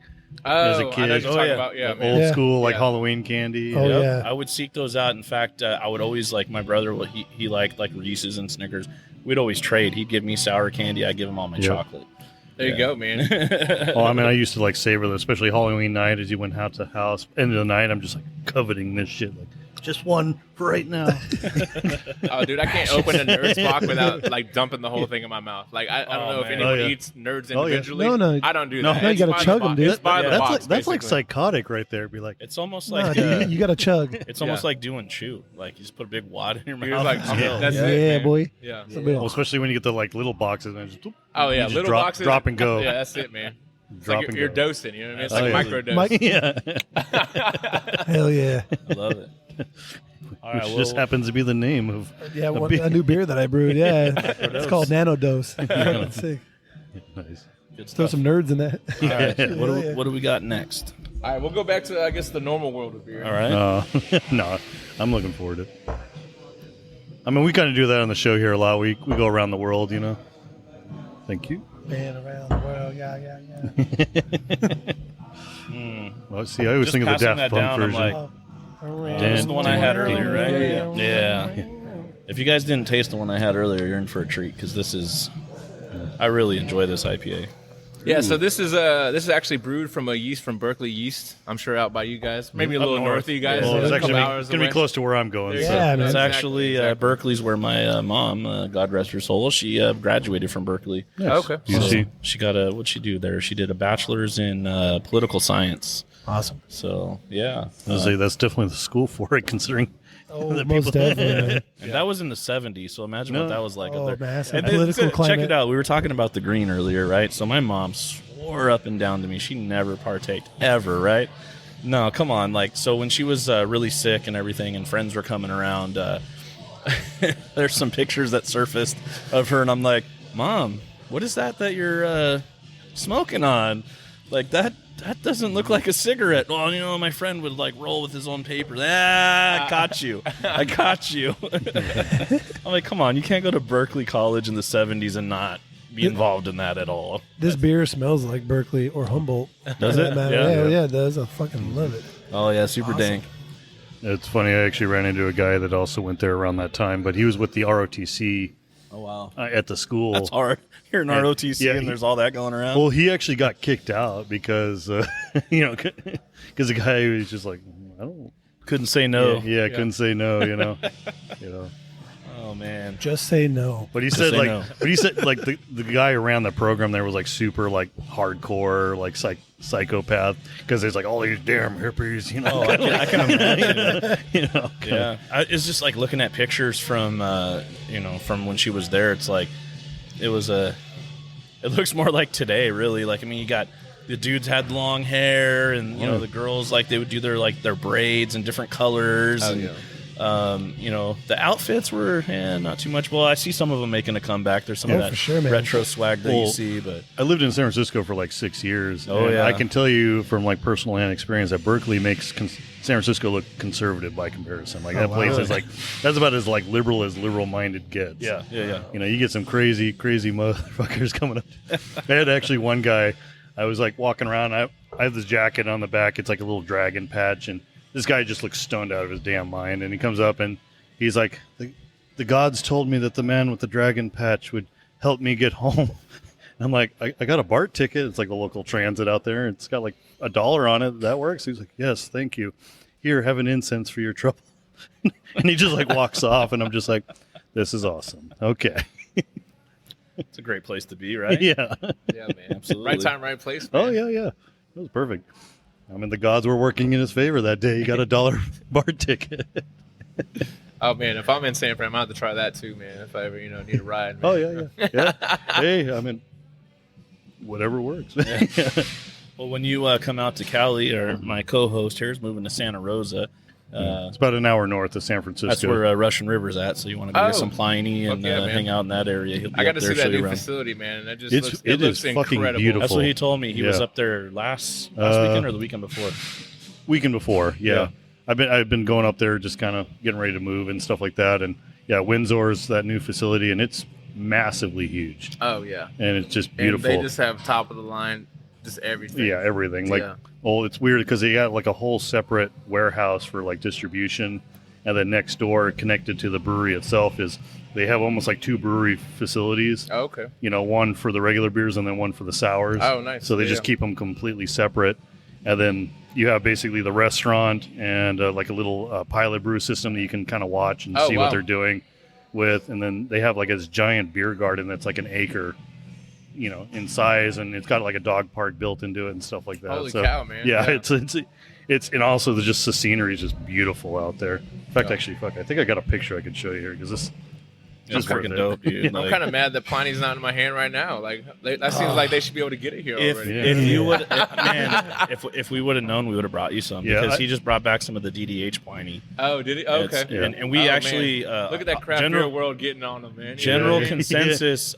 Oh, As a I know kid. what you're Oh, talking yeah. about. Yeah, Like man. old Yeah. school, like Yeah. Halloween candy. Oh Yep. yeah. I would seek those out. In fact, I would always like my brother. He liked like Reese's and Snickers. We'd always trade. He'd give me sour candy. I'd give him all my Yep. chocolate. There you go, man. Oh, I mean, I used to like savor them, especially Halloween night as you went house to house. End of the night, I'm just like coveting this shit. Like, just one for right now. Oh, dude, I can't open a Nerds box without like dumping the whole thing in my mouth. Like I don't Oh, know if man. anyone Oh, yeah. eats Nerds Oh, yeah. individually. No, I don't do No, that. no, you It's gotta by the chug 'em, box. dude. It's by the that's box, like basically. psychotic right there. Be like, It's almost Nah, like dude, you got to chug. it's almost Yeah. like doing chew. Like you just put a big wad in your mouth. You're like, and chill. that's yeah, it, man. boy. Yeah. It's a bit- well, especially when you get the like little boxes and just, Oh yeah, just little drop, boxes. drop and go. Yeah, that's it, man. It's Drop like and you're go. dosing. You know what I mean? It's Oh, like yeah. micro dose. Mike- Yeah, Hell yeah. I love it. All right, which just happens to be the name of Yeah, a beer. a new beer that I brewed. Yeah, it's called Nano Dose. Fucking sick. Nice. good Throw stuff. some nerds in that. All right, Yeah. what do we got next? All right, we'll go back to I guess the normal world of beer. All right. No, I'm looking forward to it. I mean, we kind of do that on the show here a lot. We go around the world, Thank you. Man around the world, yeah. Well, see, I always Just think of the passing Daft that Punk down, I'm version. like, Around this is the one I had earlier, right? Yeah. Yeah. If you guys didn't taste the one I had earlier, you're in for a treat because this is. I really enjoy this IPA. Yeah, so this is actually brewed from a yeast from Berkeley Yeast. I'm sure out by you guys, maybe a Up little north of you guys. Well, a it's couple actually hours going to away. be close to where I'm going. There you so. Yeah, go. man. It's Exactly, actually exactly. Berkeley's where my mom, God rest her soul, she graduated from Berkeley. Oh, okay. You see? She got what'd she do there? She did a bachelor's in political science. Awesome. So yeah, I was say that's definitely the school for it, considering Oh, the most people- definitely. Man. and that was in the 70s. So imagine what that was like Oh, up there. massive And then, political check climate. it out. We were talking about the green earlier, right? So my mom swore up and down to me she never partaked ever, right? No, come on. Like, so when she was really sick and everything, and friends were coming around, there's some pictures that surfaced of her, and I'm like, Mom, what is that you're smoking on? Like that doesn't look like a cigarette. Well, you know, my friend would like roll with his own paper. I got you. I got you. I'm like, come on, you can't go to Berkeley College in the 70s and not be involved in that at all. This beer smells like Berkeley or Humboldt. Does it? Yeah, it does. I fucking love it. Oh yeah, super Awesome. dank. It's funny. I actually ran into a guy that also went there around that time, but he was with the ROTC Oh wow, at the school. that's hard. You're in And- ROTC yeah, and there's all that going around. Well, he actually got kicked out because, because the guy was just like, I don't. Couldn't say no. Yeah, couldn't say no. You know. Oh man. Just say no. But he Just said say like, no. but he said like the guy around the program there was like super like hardcore like psychopath because there's like all these damn hippies, you know. Oh, I can imagine. you know. Yeah, it's just like looking at pictures from from when she was there. It's like it looks more like today, really. Like, I mean, you got the dudes had long hair, and the girls like they would do their braids in different colors. Oh, and, yeah. The outfits were not too much. Well, I see some of them making a comeback. There's some Yeah, of that for sure, man. retro swag that you Well, see, but I lived in San Francisco for like 6 years. Oh, and yeah. I can tell you from like personal hand experience that Berkeley makes San Francisco look conservative by comparison. Like that wow. place is like that's about as like liberal minded gets. yeah. You know, you get some crazy motherfuckers coming up. I had actually one guy. I was like walking around. I have this jacket on the back. It's like a little dragon patch, and this guy just looks stoned out of his damn mind. And he comes up and he's like, "The gods told me that the man with the dragon patch would help me get home." And I'm like, I got a BART ticket. It's like a local transit out there. It's got like $1 on it. That works. He's like, "Yes, thank you. Here, have an incense for your trouble." And he just like walks off, and I'm just like, "This is awesome." Okay. It's a great place to be, right? Yeah. Yeah, man. Absolutely. Right time, right place. Man. Oh yeah. It was perfect. I mean, the gods were working in his favor that day. He got a $1 BART ticket. Oh man, if I'm in San Fran, I'm gonna have to try that too, man. If I ever need a ride. Man. Oh yeah. Hey, I mean, whatever works. Well, when you come out to Cali, or my co-host here is moving to Santa Rosa. It's about an hour north of San Francisco. That's where Russian River's at, so you want to go get Oh. some Pliny and Fuck yeah, man. hang out in that area. He'll be I got up to there, see that show you new around. facility, man. And it It looks is fucking incredible. beautiful. That's what he told me. He was Yeah. up there last weekend or the weekend before. Weekend before. Yeah. Yeah. I've been going up there just kind of getting ready to move and stuff like that. And yeah, Windsor's that new facility, and it's massively huge, Oh yeah, and it's just beautiful. and they just have top of the line, just everything. Yeah, everything. Like, Yeah. well, it's weird because they got like a whole separate warehouse for like distribution, and then next door, connected to the brewery itself, is they have almost like two brewery facilities. Oh, okay. You know, one for the regular beers and then one for the sours. Oh, nice. So they Yeah. just keep them completely separate, and then you have basically the restaurant and like a little pilot brew system that you can kind of watch and Oh, see wow. what they're doing with, and then they have like this giant beer garden that's like an acre, you know, in size, and it's got like a dog park built into it and stuff like that. Holy so, cow, man. Yeah, Yeah. it's and also the scenery is just beautiful out there. In fact, Yeah. actually, I think I got a picture I could show you here because this It's just worth freaking it. dope, dude. Yeah. I'm Like, kind of mad that Pliny's not in my hand right now. Like that seems like they should be able to get it here if already. Yeah. if you would, if we would have known, we would have brought you some Yeah, because I- he just brought back some of the DDH Pliny. Oh, did he? Oh, okay. It's- and we Oh, actually man. Look at that craft general, beer world getting on them, man. general Yeah. consensus.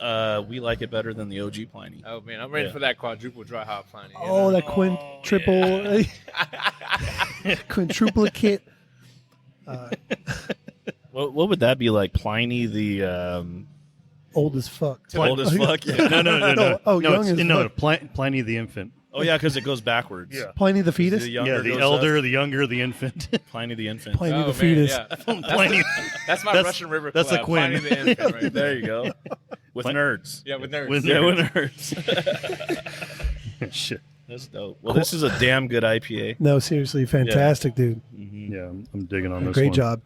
We like it better than the OG Pliny. Oh man, I'm ready Yeah. for that quadruple dry hop Pliny. you Oh, know? that quintuple, quintuplicate. What would that be like? Pliny the Old as fuck. old as fuck? Yeah. No. Oh, no, young as fuck. Pliny the infant. Oh yeah, because it goes backwards. Yeah. Pliny the fetus. The younger Yeah, the goes elder, up. the younger, the infant. Pliny the infant. Pliny Oh, the man, fetus. yeah. Pliny. That's my That's- Russian River. that's a collab, Quinn. Pliny the infant right There there. you go. With nerds. Yeah, with nerds. With Yeah, nerds. with nerds. Shit. That's dope. Well, this is a damn good IPA. No, seriously, fantastic, dude. Yeah, I'm digging on this Great one. job.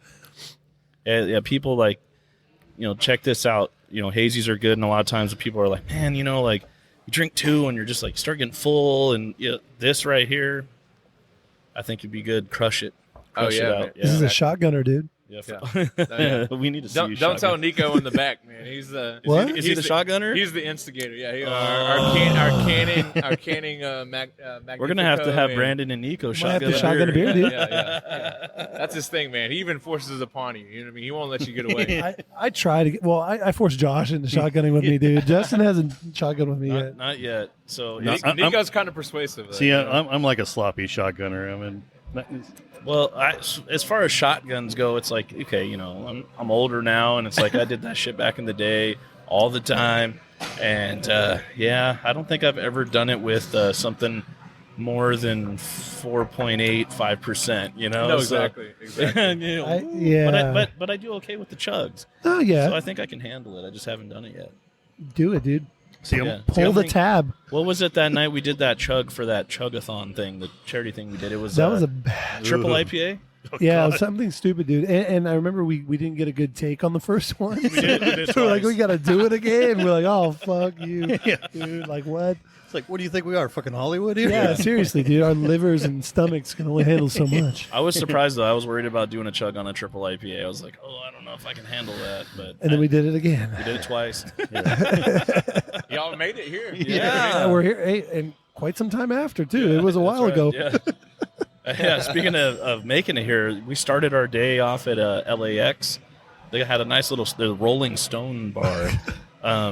Yeah, people like, check this out. Hazies are good, and a lot of times people are like, man, like you drink two and you're just like start getting full, and this right here, I think it'd be good. Crush it. Oh, Crush yeah, it man. out. This is a shotgunner, dude. Yeah. We need to see you. Don't tell shotgun. Nico in the back, man. He's What? Is he the shotgunner? He's the instigator. Yeah, our canning. We're gonna have to have Brandon and Nico Might have shotgun to shotgun a beer, dude. Yeah. That's his thing, man. He even forces it upon you. You know what I mean? He won't let you get away. I try to get, well, I forced Josh into shotgunning with me, dude. Justin hasn't shotgunned with me yet. Not yet. So Nico's kind of persuasive. See, I'm like a sloppy shotgunner. I mean, well, as far as shotguns go, it's like, okay, you know, I'm older now, and it's like I did that shit back in the day all the time, and I don't think I've ever done it with something more than 4.85%. You know, no, exactly. You know, but I do okay with the chugs. Oh yeah, So I think I can handle it. I just haven't done it yet. do it, dude. see, Pull the tab. What was it that night we did that chug for that chugathon thing, the charity thing we did? It was That was a bad. triple IPA. Yeah, it was something stupid, dude. And I remember we didn't get a good take on the first one. We did So we're like, twice. we got to do it again. We're like, oh, fuck you, dude. Like, what? it's like, what do you think we are, fucking Hollywood here? Yeah, seriously, dude. Our livers and stomachs can only handle so much. I was surprised though. I was worried about doing a chug on a triple IPA. I was like, oh, I don't know if I can handle that. But And then we did it again. we did it twice. Y'all made it here. Yeah, we're here. Hey, and quite some time after, too. It was a while ago. Yeah. Yeah. Speaking of making it here, we started our day off at LAX. They had a nice little the Rolling Stone bar.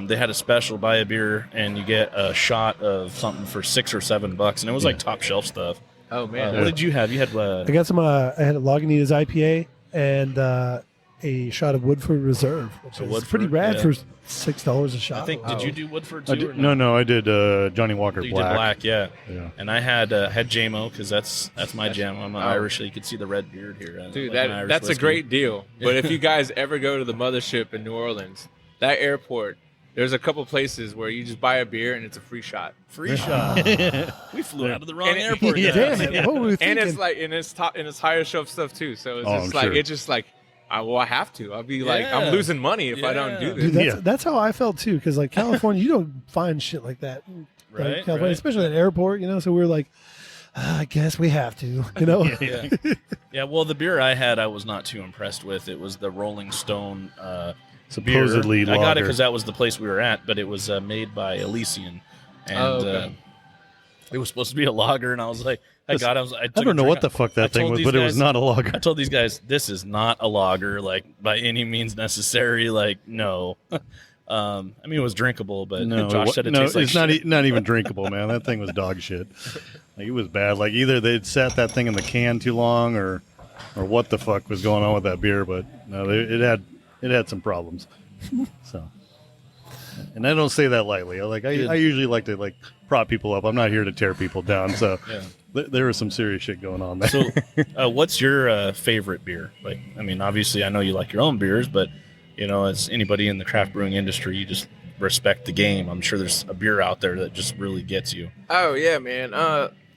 They had a special, buy a beer and you get a shot of something for $6 or $7, and it was like top shelf stuff. Oh man. What did you have? You had I got some, I had a Lagunitas IPA and a shot of Woodford Reserve, which is Woodford, pretty rad yeah. for $6 a shot. I think. Did you do Woodford I too? did, or no, I did Johnny Walker You Black. did black, yeah. Yeah. And I had JMO because that's my jam. I'm Irish. So you could see the red beard here. I Dude, like my Irish that's a whiskey. great deal. But if you guys ever go to the mothership in New Orleans, that airport, there's a couple places where you just buy a beer and it's a free shot. free shot. We flew out of the wrong And it- airport. Yeah, then. damn it. What were we And thinking? it's like, and it's top, and it's higher shelf stuff too. So it's Oh, just I'm like, sure. it's just like, I have to. I'll be like, Yeah. I'm losing money if I don't do Yeah. this. Dude, Yeah. that's how I felt, too, because, like, California, you don't find shit like that. Like, Right, California, right. especially at an airport, you know? So we were like, I guess we have to, you know? Yeah. Yeah, well, the beer I had, I was not too impressed with. It was the Rolling Stone Supposedly beer. I got it lager. because that was the place we were at, but it was made by Elysian. And Oh, okay. it was supposed to be a lager, and I was like, I don't know what the fuck that thing was, but it was not a lager. I told these guys, this is not a lager, like, by any means necessary. Like, no. I mean, it was drinkable, but No, Josh said it no, tastes like it's shit. not even drinkable, man. That thing was dog shit. Like, it was bad. Like, either they'd sat that thing in the can too long, or what the fuck was going on with that beer. But no, it had some problems. So, and I don't say that lightly. I usually like to like prop people up. I'm not here to tear people down. So Yeah. there was some serious shit going on there. So, what's your favorite beer? Like, I mean, obviously, I know you like your own beers, but you know, as anybody in the craft brewing industry, you just respect the game. I'm sure there's a beer out there that just really gets you. Oh yeah, man.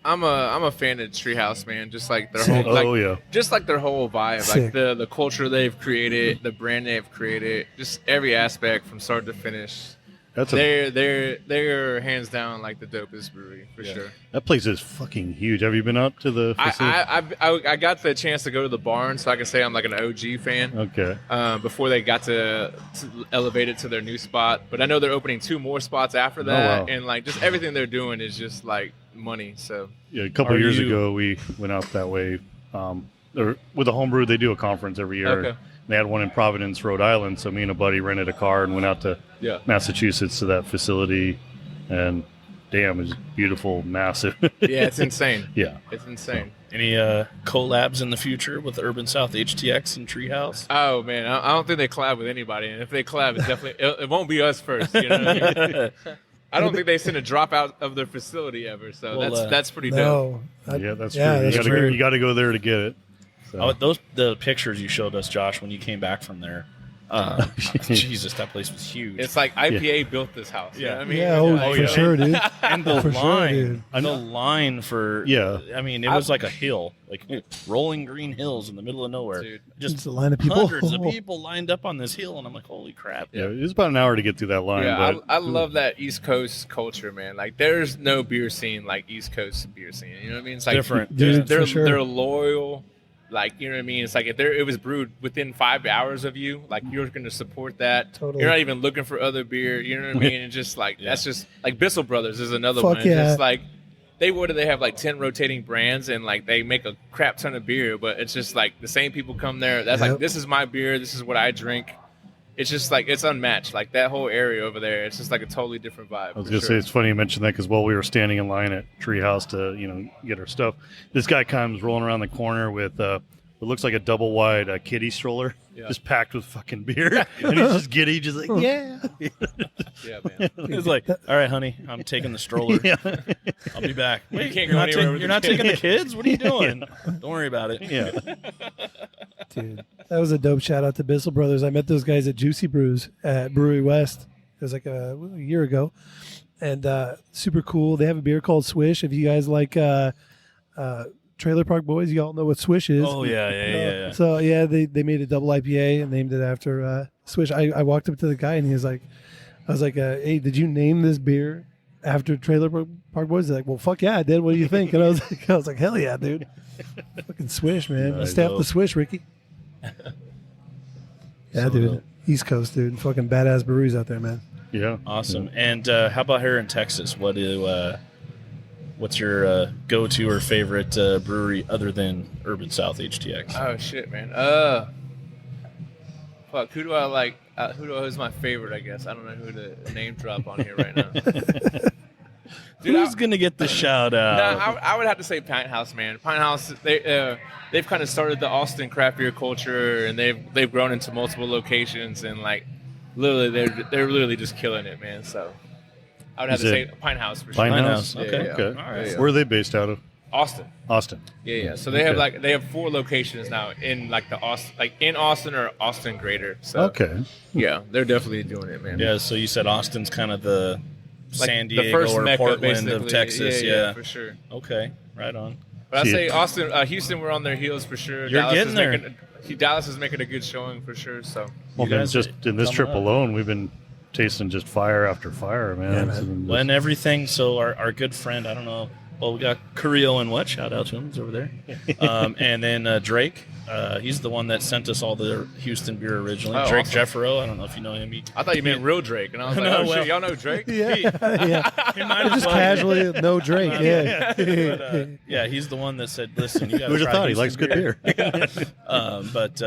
I'm a fan of Treehouse, man. Just like their whole, like, yeah. just like their whole vibe, Sick. like the culture they've created, the brand they've created, just every aspect from start to finish. That's They're hands down like the dopest brewery for sure. that place is fucking huge. Have you been up to the facility? I got the chance to go to the barn, so I can say I'm like an OG fan. Okay. Before they got to elevate it to their new spot, but I know they're opening 2 more spots after that, wow. and like just everything they're doing is just like money. So Yeah, a couple Are of years you- ago, we went out that way. With the homebrew, they do a conference every year. Okay. They had one in Providence, Rhode Island. So me and a buddy rented a car and went out to yeah. Massachusetts to that facility. And damn, it's beautiful, massive. Yeah, it's insane. Yeah. It's insane. Any collabs in the future with Urban South HTX and Treehouse? Oh man, I don't think they collab with anybody, and if they collab, it's definitely it won't be us first. You know what I mean? I don't think they send a drop out of their facility ever, so Well, that's pretty dope. No. Yeah, that's Yeah, true. that's You true. got to go there to get it. So. The pictures you showed us, Josh, when you came back from there. Jesus, that place was huge. It's like IPA built this house. You know what I mean? Yeah, oh, Like, for sure, dude. and the For sure, line, dude. the line for I mean, it was like a hill, like rolling green hills in the middle of nowhere. Dude. Just It's a line of people. hundreds of people lined up on this hill, and I'm like, holy crap! Yeah, it was about an hour to get through that line. Yeah, but I love that East Coast culture, man. Like, there's no beer scene like East Coast beer scene. You know what I mean? It's like Different. Dude, they're for sure. they're loyal. Like, you know what I mean? It's like if it was brewed within 5 hours of you, like you're going to support that. Totally. You're not even looking for other beer. You know what I mean? And just like that's just like Bissell Brothers is another Fuck one. It's yeah. just like they have like 10 rotating brands and like they make a crap ton of beer, but it's just like the same people come there. That's like, this is my beer. This is what I drink. It's just like it's unmatched. Like that whole area over there, it's just like a totally different vibe. I was gonna say it's funny you mentioned that because while we were standing in line at Treehouse to get our stuff, this guy comes rolling around the corner with what looks like a double wide kiddie stroller, just packed with fucking beer, and he's just giddy, just like Yeah, man. He's like, all right, honey, I'm taking the stroller. I'll be back. You can't You're go not, anywhere with you're the not kids. taking the kids? What are you doing? Don't worry about it. yeah. Dude, that was a dope shout out to Bissell Brothers. I met those guys at Juicy Brews at Brewery West. It was like a year ago, and super cool. They have a beer called Swish. If you guys like Trailer Park Boys, you all know what Swish is. Oh yeah. So they made a double IPA and named it after Swish. I walked up to the guy and he was like, I was like, hey, did you name this beer after Trailer Park Boys? They're like, well, fuck yeah, I did. What do you think? And I was like, hell yeah, dude. Fucking Swish, man. Nice, Stay off dope. the Swish, Ricky. Yeah, So dude. dope. East Coast, dude. Fucking badass breweries out there, man. Yeah. Awesome. And how about here in Texas? What's your go-to or favorite brewery other than Urban South HTX? Oh shit, man. Fuck. Who do I like? Who's my favorite? I guess I don't know who to name drop on here right now. Dude, Who's gonna get the shout out? I would have to say Pint House, man. Pint House, they've kind of started the Austin craft beer culture, and they've grown into multiple locations, and like literally they're literally just killing it, man. So I would have to say Pint House for sure. Pine Pine House. House. Yeah, Okay. yeah. Okay. All right. Where are they based out of? Austin. Austin. Yeah. So they have 4 locations now in like the Austin, like in Austin or Austin Greater. So Okay. yeah, they're definitely doing it, man. Yeah. So you said Austin's kind of the Like San the Diego first or Mecca, Portland of basically. Texas. Yeah, for sure. Okay. Right on. But I See say it. Austin, Houston, we're on their heels for sure. You're Dallas getting is there. Dallas is making a good showing for sure. So Well, You then guys just are in this coming trip up. alone, we've been tasting just fire after fire, man. Yeah, It's man. been just- When everything, so our good friend, I don't know. Well, we got Carrillo and what? Shout out to him. He's over there. And then Drake. He's the one that sent us all the Houston beer originally. Oh, Drake awesome. Jeffero. I don't know if you know him. I thought you meant real Drake, and I was like, No, oh well- shit, y'all know Drake? Yeah, yeah. He might as Just well. casually, no drink. Yeah. But, yeah, he's the one that said, "Listen, you got to Who'd have try thought he Houston likes good beer? But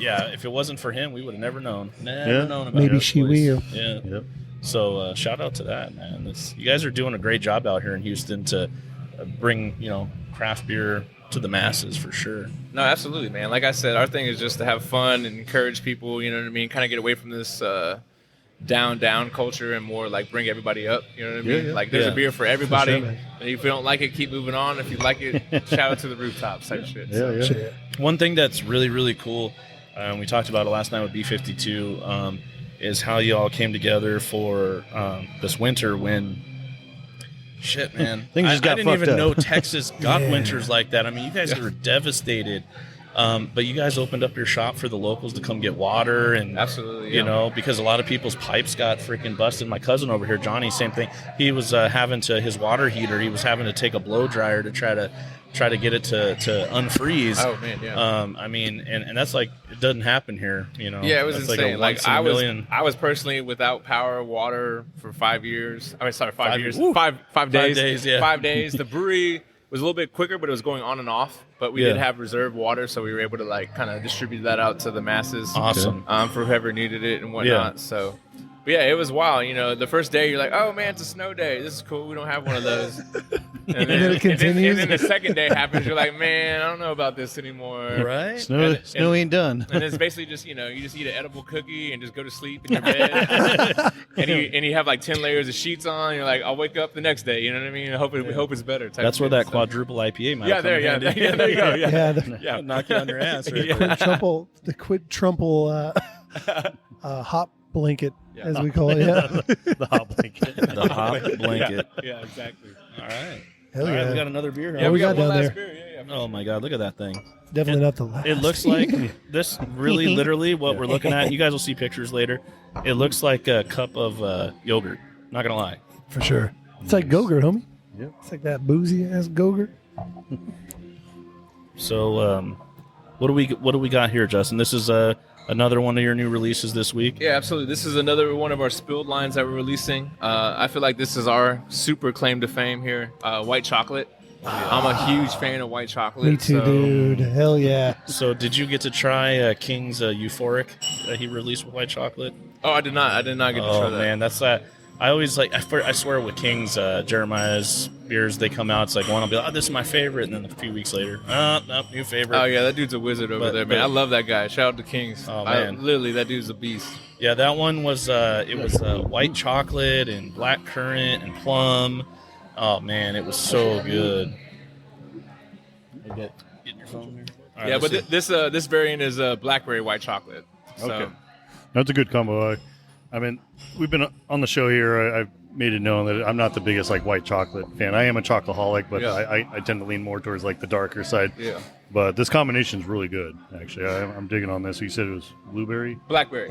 yeah, if it wasn't for him, we would have never known. Never known about Maybe this she place. will. Yeah. Yep. So shout out to that, man. You guys are doing a great job out here in Houston to bring craft beer to the masses for sure. No, absolutely, man. Like I said, our thing is just to have fun and encourage people. You know what I mean? Kind of get away from this down culture and more like bring everybody up. You know what I mean? Yeah. Like there's Yeah. a beer for everybody. sure, man. And if you don't like it, keep moving on. If you like it, shout out to the rooftops type shit. Yeah, So, yeah. Shit. One thing that's really, really cool, we talked about it last night with B52, is how you all came together for this winter when, shit, man. Things just got I didn't fucked even up. know Texas got Yeah. winters like that. I mean, you guys were devastated. But you guys opened up your shop for the locals to come get water and Absolutely, you yeah. know, because a lot of people's pipes got freaking busted. My cousin over here, Johnny, same thing. He was having to his water heater. He was having to take a blow dryer to try to get it to unfreeze. Oh man, yeah. I mean, and that's like it doesn't happen here. You know. Yeah, it was That's insane. Like, a once in a million. I was personally without power, water for 5 years. I mean, sorry, 5 years. Woo. 5 days. 5 days, yeah. 5 days. The brewery was a little bit quicker, but it was going on and off. But we did Yeah. have reserve water, so we were able to like kind of distribute that out to the masses. Awesome. For whoever needed it and whatnot. So. But yeah, it was wild. You know, the first day you're like, "Oh man, it's a snow day. This is cool. We don't have one of those." And then it continues. And then the second day happens. You're like, "Man, I don't know about this anymore." Right? Snow ain't done. And it's basically just, you just eat an edible cookie and just go to sleep in your bed. and you have like 10 layers of sheets on. And you're like, I'll wake up the next day. You know what I mean? We hope it's better. type That's where shit, that so. quadruple IPA might Yeah, come there, in yeah, handy. there you go. Yeah. Yeah, the Yeah. Knock you on your ass. Right? Yeah. the quadruple hop blanket, Yeah. as we call it. Yeah. The hot blanket. The hop blanket. Yeah, exactly. All right. Hell All right, yeah. we got another beer here. Yeah, we got one down last there. beer. Yeah. Oh my God, look at that thing. Definitely not the last. It looks like this really literally what we're looking at. You guys will see pictures later. It looks like a cup of yogurt. Not going to lie. For sure. It's like Go-Gurt, homie. Yep. It's like that boozy ass Go-Gurt. So What do we got here, Justin? This is another one of your new releases this week. Yeah, absolutely. This is another one of our spilled lines that we're releasing. I feel like this is our super claim to fame here. White chocolate. I'm a huge fan of white chocolate. Me too, dude. Hell yeah. So did you get to try King's Euphoric that he released with white chocolate? Oh, I did not get to try that. Oh man, that's that. I always I swear with King's Jeremiah's beers, they come out, it's like one will be like, oh, this is my favorite, and then a few weeks later, nope, new favorite. Oh yeah, that dude's a wizard over there, man. I love that guy. Shout out to King's. Oh man, literally, that dude's a beast. Yeah, that one was white chocolate and black currant and plum. Oh man, it was so good. Get your phone here. Right, yeah, but this variant is blackberry white chocolate. So. Okay, that's a good combo. I mean, we've been on the show here. I've made it known that I'm not the biggest like white chocolate fan. I am a chocoholic, but I tend to lean more towards like the darker side. Yeah. But this combination is really good, actually. I'm digging on this. You said it was blueberry? Blackberry.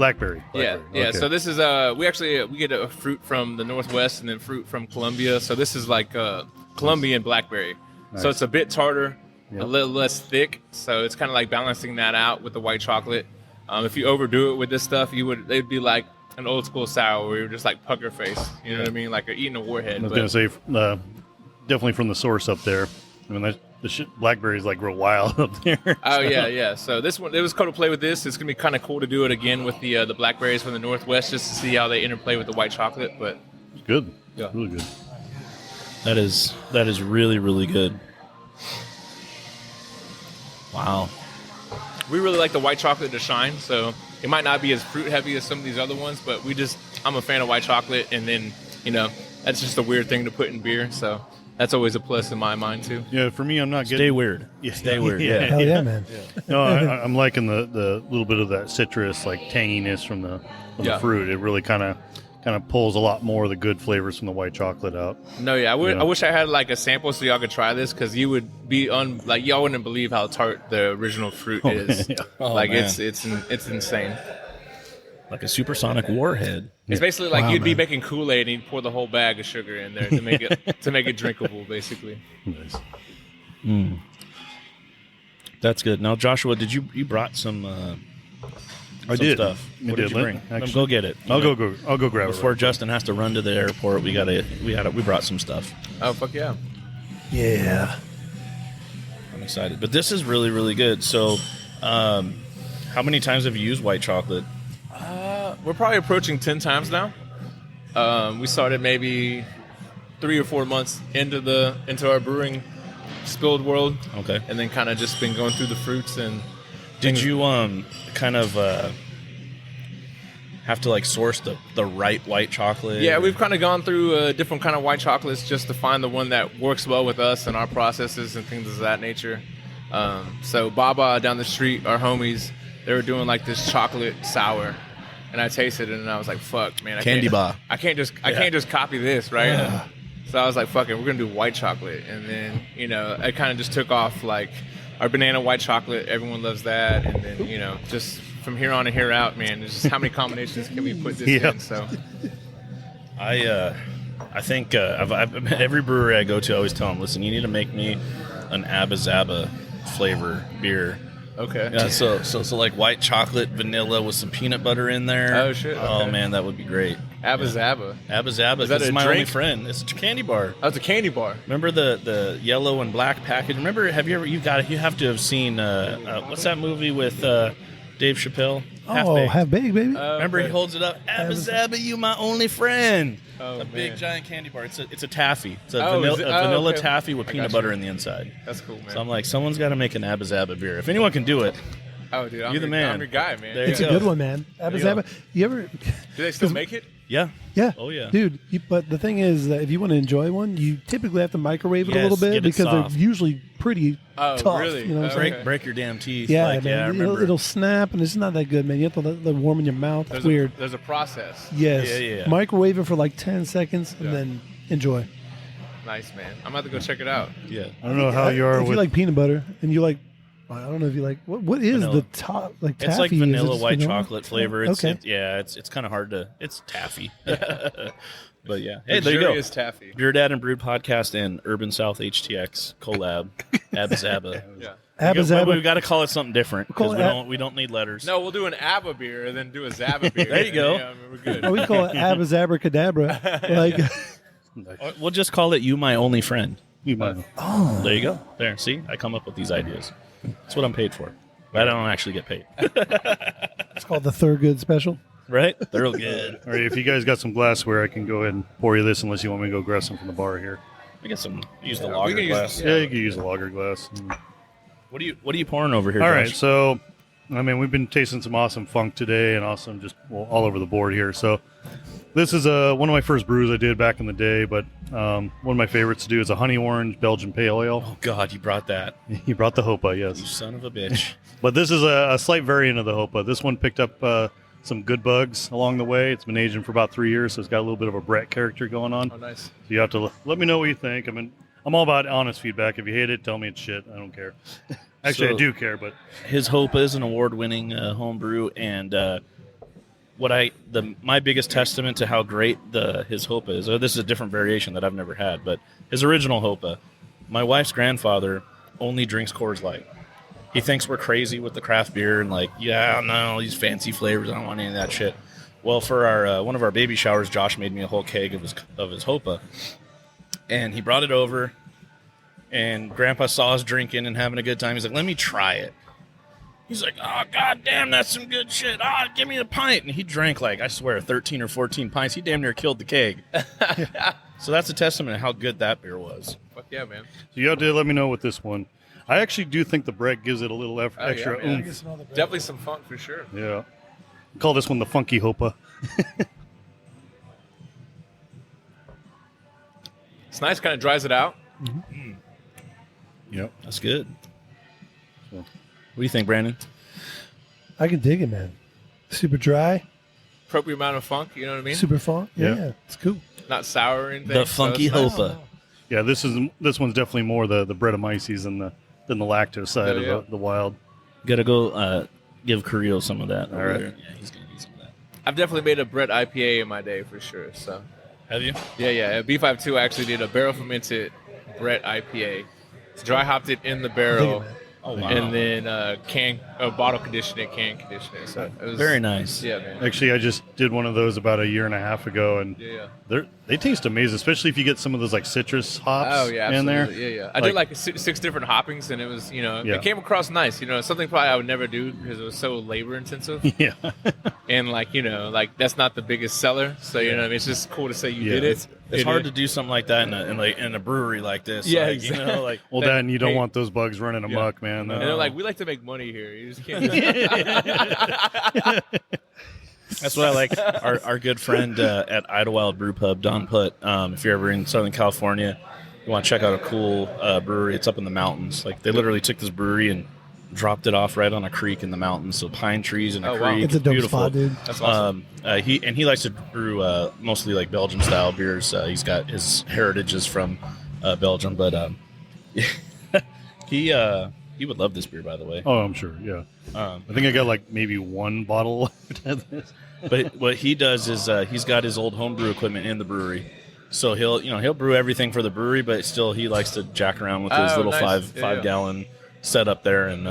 Yeah. Okay. So this is we get a fruit from the Northwest and then fruit from Colombia. So this is like Colombian blackberry. Nice. So it's a bit tartar, Yep. a little less thick. So it's kind of like balancing that out with the white chocolate. If you overdo it with this stuff, it'd be like an old school sour where you're just like pucker face. You know what I mean? Like you're eating a warhead. I was going to say, definitely from the source up there. I mean, blackberries like grow wild up there. Oh yeah. So this one, it was cool to play with this. It's gonna be kind of cool to do it again with the blackberries from the Northwest, just to see how they interplay with the white chocolate. But it's good. Yeah, really good. That is really, really good. Wow. We really like the white chocolate to shine. So it might not be as fruit heavy as some of these other ones, but I'm a fan of white chocolate, and then that's just a weird thing to put in beer. So. That's always a plus in my mind too. Yeah, for me, I'm not getting... Stay weird. Stay weird. Yeah. Hell yeah, man. Yeah. No, I'm liking the little bit of that citrus, like tanginess from the fruit. It really kind of pulls a lot more of the good flavors from the white chocolate out. No, yeah, I wish I had like a sample so y'all could try this, because you would be y'all wouldn't believe how tart the original fruit is. Yeah. Like it's insane. Like a supersonic warhead. It's basically like you'd be making Kool-Aid and you'd pour the whole bag of sugar in there to make it drinkable, basically. Nice. That's good. Now, Joshua, did you brought some? I did. Stuff. What did you bring? Go get it. I'll go grab it before Justin has to run to the airport. We brought some stuff. Oh fuck yeah! Yeah. I'm excited, but this is really, really good. So, how many times have you used white chocolate? We're probably approaching 10 times now. We started maybe 3 or 4 months into our brewing spilled world. Okay. And then kind of just been going through the fruits and. Did you kind of have to like source the right white chocolate? Yeah, we've kind of gone through different kind of white chocolates just to find the one that works well with us and our processes and things of that nature. So Baba down the street, our homies, they were doing like this chocolate sour. And I tasted it, and I was like, "Fuck, man! I can't just copy this, right?" Yeah. So I was like, "Fuck it, we're gonna do white chocolate." And then it kind of just took off. Like our banana white chocolate, everyone loves that. And then just from here on and here out, man, it's just how many combinations can we put this in? So I think every brewery I go to, I always tell them, "Listen, you need to make me an Abba Zaba flavor beer." Okay. Yeah, so like white chocolate, vanilla with some peanut butter in there. Oh shit. Okay. Oh man, that would be great. Abba Zaba. Abba Zaba. Is that It's a my drink? only friend. It's a candy bar. Oh, it's a candy bar. Remember the yellow and black package? Remember? You have to have seen what's that movie with Dave Chappelle? Half baked, baby. Remember he holds it up. Abba Zaba, you my only friend. Oh, a man. big giant candy bar. It's a taffy. It's a Oh, vanilla okay. taffy with I peanut got you. butter in the inside. That's cool, man. So I'm like, someone's got to make an Abba Zaba beer. If anyone can do it, Oh, dude, You're the man. I'm your guy, man. There you It's go. a good one, man. Abba There you Zaba. You ever? Do they still make it? yeah. Yeah. Oh, yeah. Dude, but the thing is that if you want to enjoy one, you typically have to microwave it a Yes, little bit get it because soft. they're usually pretty Oh, tough. really? You know what I'm saying? Okay. Break your damn teeth. Yeah, like, man. I remember. It'll snap, and it's not that good, man. You have to let it warm in your mouth. It's weird. There's a process. Yes. Yeah. Microwave it for like 10 seconds and Yeah. then enjoy. Nice, man. I'm about to go check it out. Yeah. I don't know how you are If with... you like peanut butter and you like, I don't know if you like, what is Vanilla. the top, like taffy? It's like Is it vanilla just white vanilla? chocolate flavor. It's, Okay. it's kind of hard to. It's taffy. But yeah. Hey, there you go. Luxurious taffy. BeerDad and Brewed podcast and Urban South HTX collab. Abba Zaba. Yeah. Abba we got to call it something different We'll call because it we don't need letters. No, we'll do an ABBA beer and then do a Zabba beer. There you go. Yeah, we're good. Oh, we call it Abba Abracadabra. Like, We'll just call it "You My Only Friend." You might. oh, There you go. There, see, I come up with these ideas. That's what I'm paid for. But I don't actually get paid, it's called the Thurgood Special. right? They're real good. All right, if you guys got some glassware, I can go ahead and pour you this unless you want me to go grab some from the bar here. I get some. Use the Yeah, lager we can use glass. the- Yeah, you can use a lager glass. What are you pouring over here? All Josh? right, so I mean, we've been tasting some awesome funk today, and awesome just all over the board here. So this is one of my first brews I did back in the day, but one of my favorites to do is a honey orange Belgian pale ale. Oh God, you brought that. You brought the Hopa, You yes, son of a bitch. but this is a slight variant of the Hopa. This one picked up some good bugs along the way. It's been aging for about 3 years, so it's got a little bit of a Brett character going on. Oh, nice. So you have to let me know what you think. I mean, I'm all about honest feedback. If you hate it, tell me it's shit. I don't care. Actually, So- I do care, but His Hopa is an award-winning home brew, and my biggest testament to how great his Hopa is. This is a different variation that I've never had, but his original Hopa. My wife's grandfather only drinks Coors Light. He thinks we're crazy with the craft beer and no, these fancy flavors. I don't want any of that shit. Well, for our one of our baby showers, Josh made me a whole keg of his Hopa, and he brought it over. And Grandpa saw us drinking and having a good time. He's like, "Let me try it." He's like, "Oh, god damn, that's some good shit. Give me a pint." And he drank, I swear, 13 or 14 pints. He damn near killed the keg. So that's a testament to how good that beer was. Fuck yeah, man. so you have to let me know with this one. I actually do think the Brett gives it a little Oh, extra yeah, man. oomph. Definitely some funk for sure. Yeah. Call this one the Funky Hopa. It's nice, kind of dries it out. Yep. That's good. So- What do you think, Brandon? I can dig it, man. Super dry, Appropriate amount of funk, you know what I mean? super fun. Yeah. Yeah, it's cool. Not sour or anything. The so Funky it's nice. Hopa. Yeah, this one's definitely more the Brettanomyces than the lactose side Yeah, of the wild. Gotta go give Carrillo some of that. All over right. there. Yeah, he's gonna need some of that. I've definitely made a Brett IPA in my day for sure. So Have you? yeah. B52 actually did a barrel fermented Brett IPA. Dry hopped it in the barrel. man. Oh, wow. And then bottle condition it, can condition it. So it was Very nice. Yeah, man. Actually, I just did one of those about a year and a half ago, and Yeah. they taste amazing, especially if you get some of those citrus hops Oh yeah, in absolutely. there. Yeah. I did like six different hoppings, and it was Yeah. it came across nice. Something probably I would never do because it was so labor intensive, Yeah. and that's not the biggest seller. So what I mean, it's just cool to say you Yeah. did it. It's hard to do something like that in a brewery like this. Yeah, like, exactly. Well, Like, and you don't hey- want those bugs running amok, man. And they're like, we like to make money here. You just can't. Do that. That's what I like. Our good friend at Idlewild Brew Pub, Don Putt. If you're ever in Southern California, you want to check out a cool brewery. It's up in the mountains. They literally took this brewery and dropped it off right on a creek in the mountains. So pine trees and a Oh, wow. creek. It's a dope Beautiful. spot, dude. That's awesome. He likes to brew mostly Belgian style beers. He's got his heritages from Belgium, but he would love this beer, by the way. Oh, I'm sure. Yeah. I think I got maybe one bottle left of this. But what he does is he's got his old homebrew equipment in the brewery, so he'll brew everything for the brewery, but still he likes to jack around with his Oh, little nice. five Yeah. gallon setup there and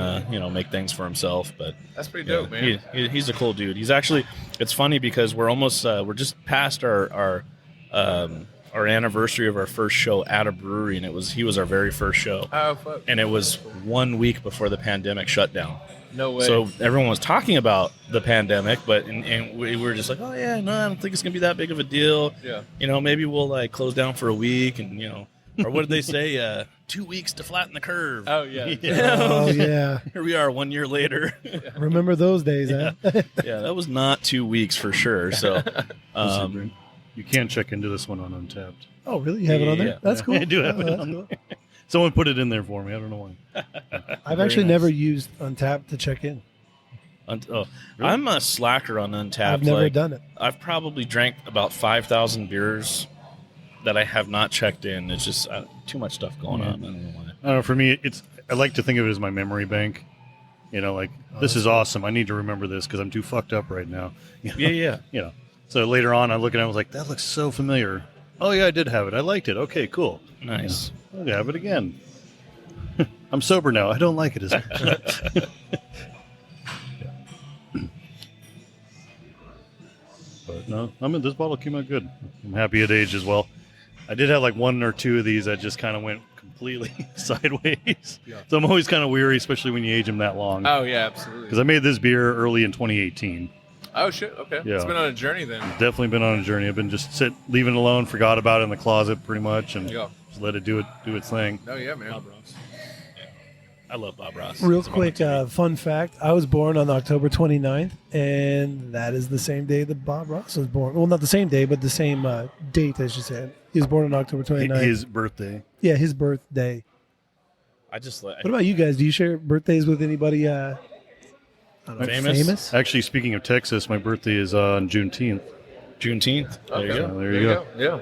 make things for himself. But That's pretty dope, man. he's a cool dude. He's actually, it's funny because we're almost we're just past our anniversary of our first show at a brewery, and he was our very first show, Oh fuck! and it was 1 week before the pandemic shut down. No way. So everyone was talking about the pandemic, but and we were just like, oh yeah, no, I don't think it's gonna be that big of a deal. Yeah. Maybe we'll close down for a week, and or what did they say? 2 weeks to flatten the curve. Oh yeah. Oh yeah, Here we are 1 year later. remember those days, huh? Yeah, that was not 2 weeks for sure. So, You can check into this one on Untapped. Oh really? You have it on there? Yeah. That's cool. I do have it that's on cool. Someone put it in there for me. I don't know why. I've Very actually nice. never used Untapped to check in. I'm a slacker on Untapped. I've never done it. I've probably drank about 5,000 beers that I have not checked in. It's just too much stuff going on. I don't know why. I don't know. For me, I like to think of it as my memory bank. This is awesome. I need to remember this because I'm too fucked up right now. Yeah. So later on, I look at it, I was like, that looks so familiar. Oh yeah, I did have it. I liked it. Okay, cool. Nice. I'll have it again. I'm sober now. I don't like it as much. But no, this bottle came out good. I'm happy it aged as well. I did have like one or two of these that just kind of went completely sideways. Yeah. So I'm always kind of weary, especially when you age them that long. Oh yeah, absolutely. Because I made this beer early in 2018. Oh shit. Okay. Yeah. It's been on a journey then. Definitely been on a journey. I've been just leaving it alone, forgot about it in the closet pretty much, and Yeah. just let it do its thing. Oh yeah, man. Bob Ross. I love Bob Ross. Real It's on my quick, TV. fun fact. I was born on October 29th, and that is the same day that Bob Ross was born. Well, not the same day, but the same date, as you said. He was born on October 29th. His birthday. Yeah, his birthday. I just like What about you guys? Do you share birthdays with anybody I don't know, Famous? Actually, speaking of Texas, my birthday is on Juneteenth. Juneteenth. There you Okay. go. There you go. Yeah.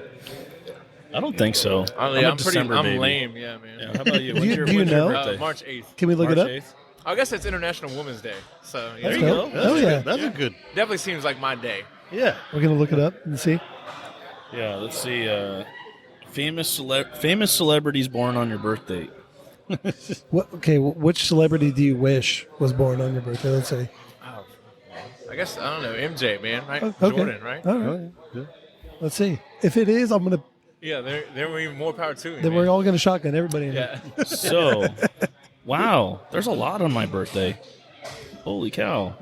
I don't think so. I'm a December baby. lame. Yeah, man. Yeah, how about you? Do When's you- your, do you when's your know? birthday? March 8th. Can we look March it up? 8th? I guess it's International Women's Day. So yeah, There you go. That's Oh, yeah. That's a good. definitely seems like my day. Yeah. We're going to look it up and see. Yeah, let's see. Famous celebrities born on your birthday. Which celebrity do you wish was born on your birthday? Let's say. Oh, I guess I don't know. MJ, man, right? Okay. Jordan, right? All right. Yeah. Let's see. If it is, I'm going to. Yeah, there were even more power to me. Then man. we're all going to shotgun everybody in Yeah. So, wow, there's a lot on my birthday. Holy cow.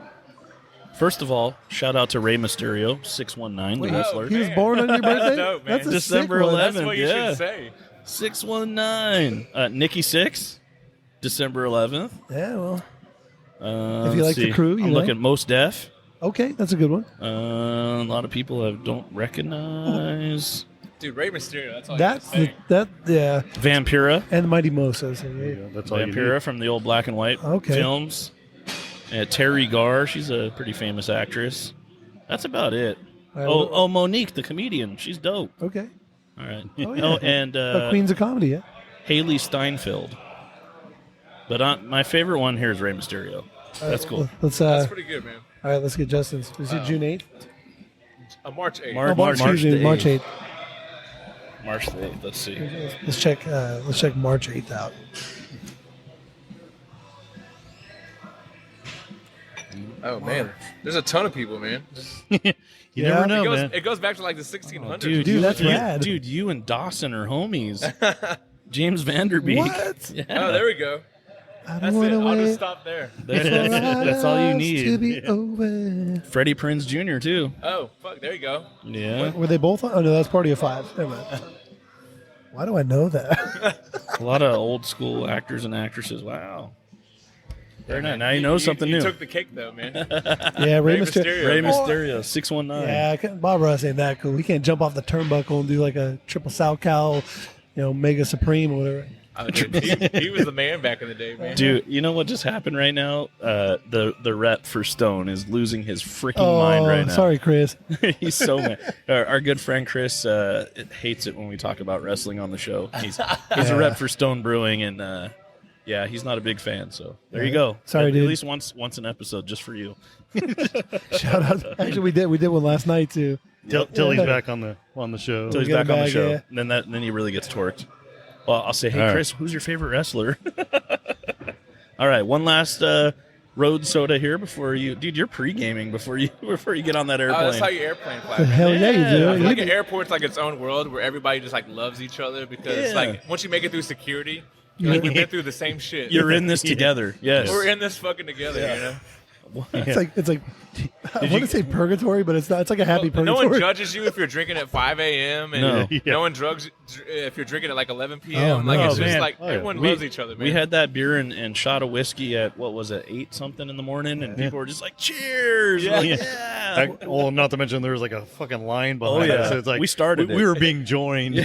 First of all, shout out to Rey Mysterio, 619, the Wait, wrestler. he was born on your birthday? That's dope, man. That's a December sick one. 11th. That's what you Yeah. should say. 619. Nikki Sixx, December 11th. Yeah, well. If you like the crew, you I'm know. looking Most Def. Okay, that's a good one. A lot of people I don't recognize. Dude, Rey Mysterio, that's all That's you the, yeah. Vampira. And the Mighty Mosas. So, yeah. Yeah, that's all you Vampira need. from the old black and white Okay. films. Terry Garr, she's a pretty famous actress. That's about it. All right, well- Monique, the comedian, she's dope. Okay. All right. Oh, yeah. And Queens of Comedy, yeah. Haley Steinfeld. But my favorite one here is Rey Mysterio. That's cool. Let's That's pretty good, man. all right, let's get Justin's. Is it June 8th? March 8th. March- Oh, March the 8th. March the 8th. Let's see. Let's check March 8th out. Oh, man. There's a ton of people, man. You Yeah. never know, it, goes, man. it goes back to like the 1600s. Dude, that's rad. Dude, you and Dawson are homies. James Vanderbeek. What? Yeah. Oh, there we go. I That's don't it. want I'll to just wait stop there. That's all you to need. be over. Freddie Prinze Jr. too. Oh, fuck. There you go. Yeah. Were they both on? Oh, no, that's Party of Five. Never mind. Why do I know that? A lot of old school actors and actresses. Wow. Very nice. Now you know something you new. took the cake, though, man. Yeah, Rey Rey Mysterio. Mysterio. Rey Oh, Mysterio, 619. Yeah, Bob Ross ain't that cool. He can't jump off the turnbuckle and do like a triple sow cow, Mega Supreme or whatever. Oh, dude, he was the man back in the day, man. Dude, you know what just happened right now? The rep for Stone is losing his freaking mind right now. Sorry, Chris. He's so mad. Our good friend Chris hates it when we talk about wrestling on the show. He's a rep for Stone Brewing, and yeah, he's not a big fan. So there you go. Sorry, at dude. least once an episode just for you. Shout out. Actually, we did one last night too. Till he's back on the show. So he's get back him on the back, show. yeah. Then he really gets torqued. Well, I'll say, hey, All right. Chris, who's your favorite wrestler? All right, one last road soda here before you, dude. You're pre-gaming before you get on that airplane. Oh, that's how you airplane fly. The man. hell yeah, you Yeah. do. I feel like You an do. airport's like its own world where everybody just like loves each other because Yeah. like once you make it through security, you're like, we've been through the same shit. You're in this together. Yes. We're in this fucking together, you know. It's like I want to say purgatory, but it's not. It's like a happy No purgatory. one judges you if you're drinking at 5 a.m. and No. no one drugs if you're drinking at like 11 p.m. Oh, like no, it's just man. like Oh, yeah. everyone loves each other, man. We had that beer and shot of whiskey at what was it, 8 something in the morning, and people were just like, "Cheers!" Yeah. Like, Yeah. yeah. Well, not to mention there was like a fucking line behind Oh, yeah. us. So it's like We started we it. were being joined.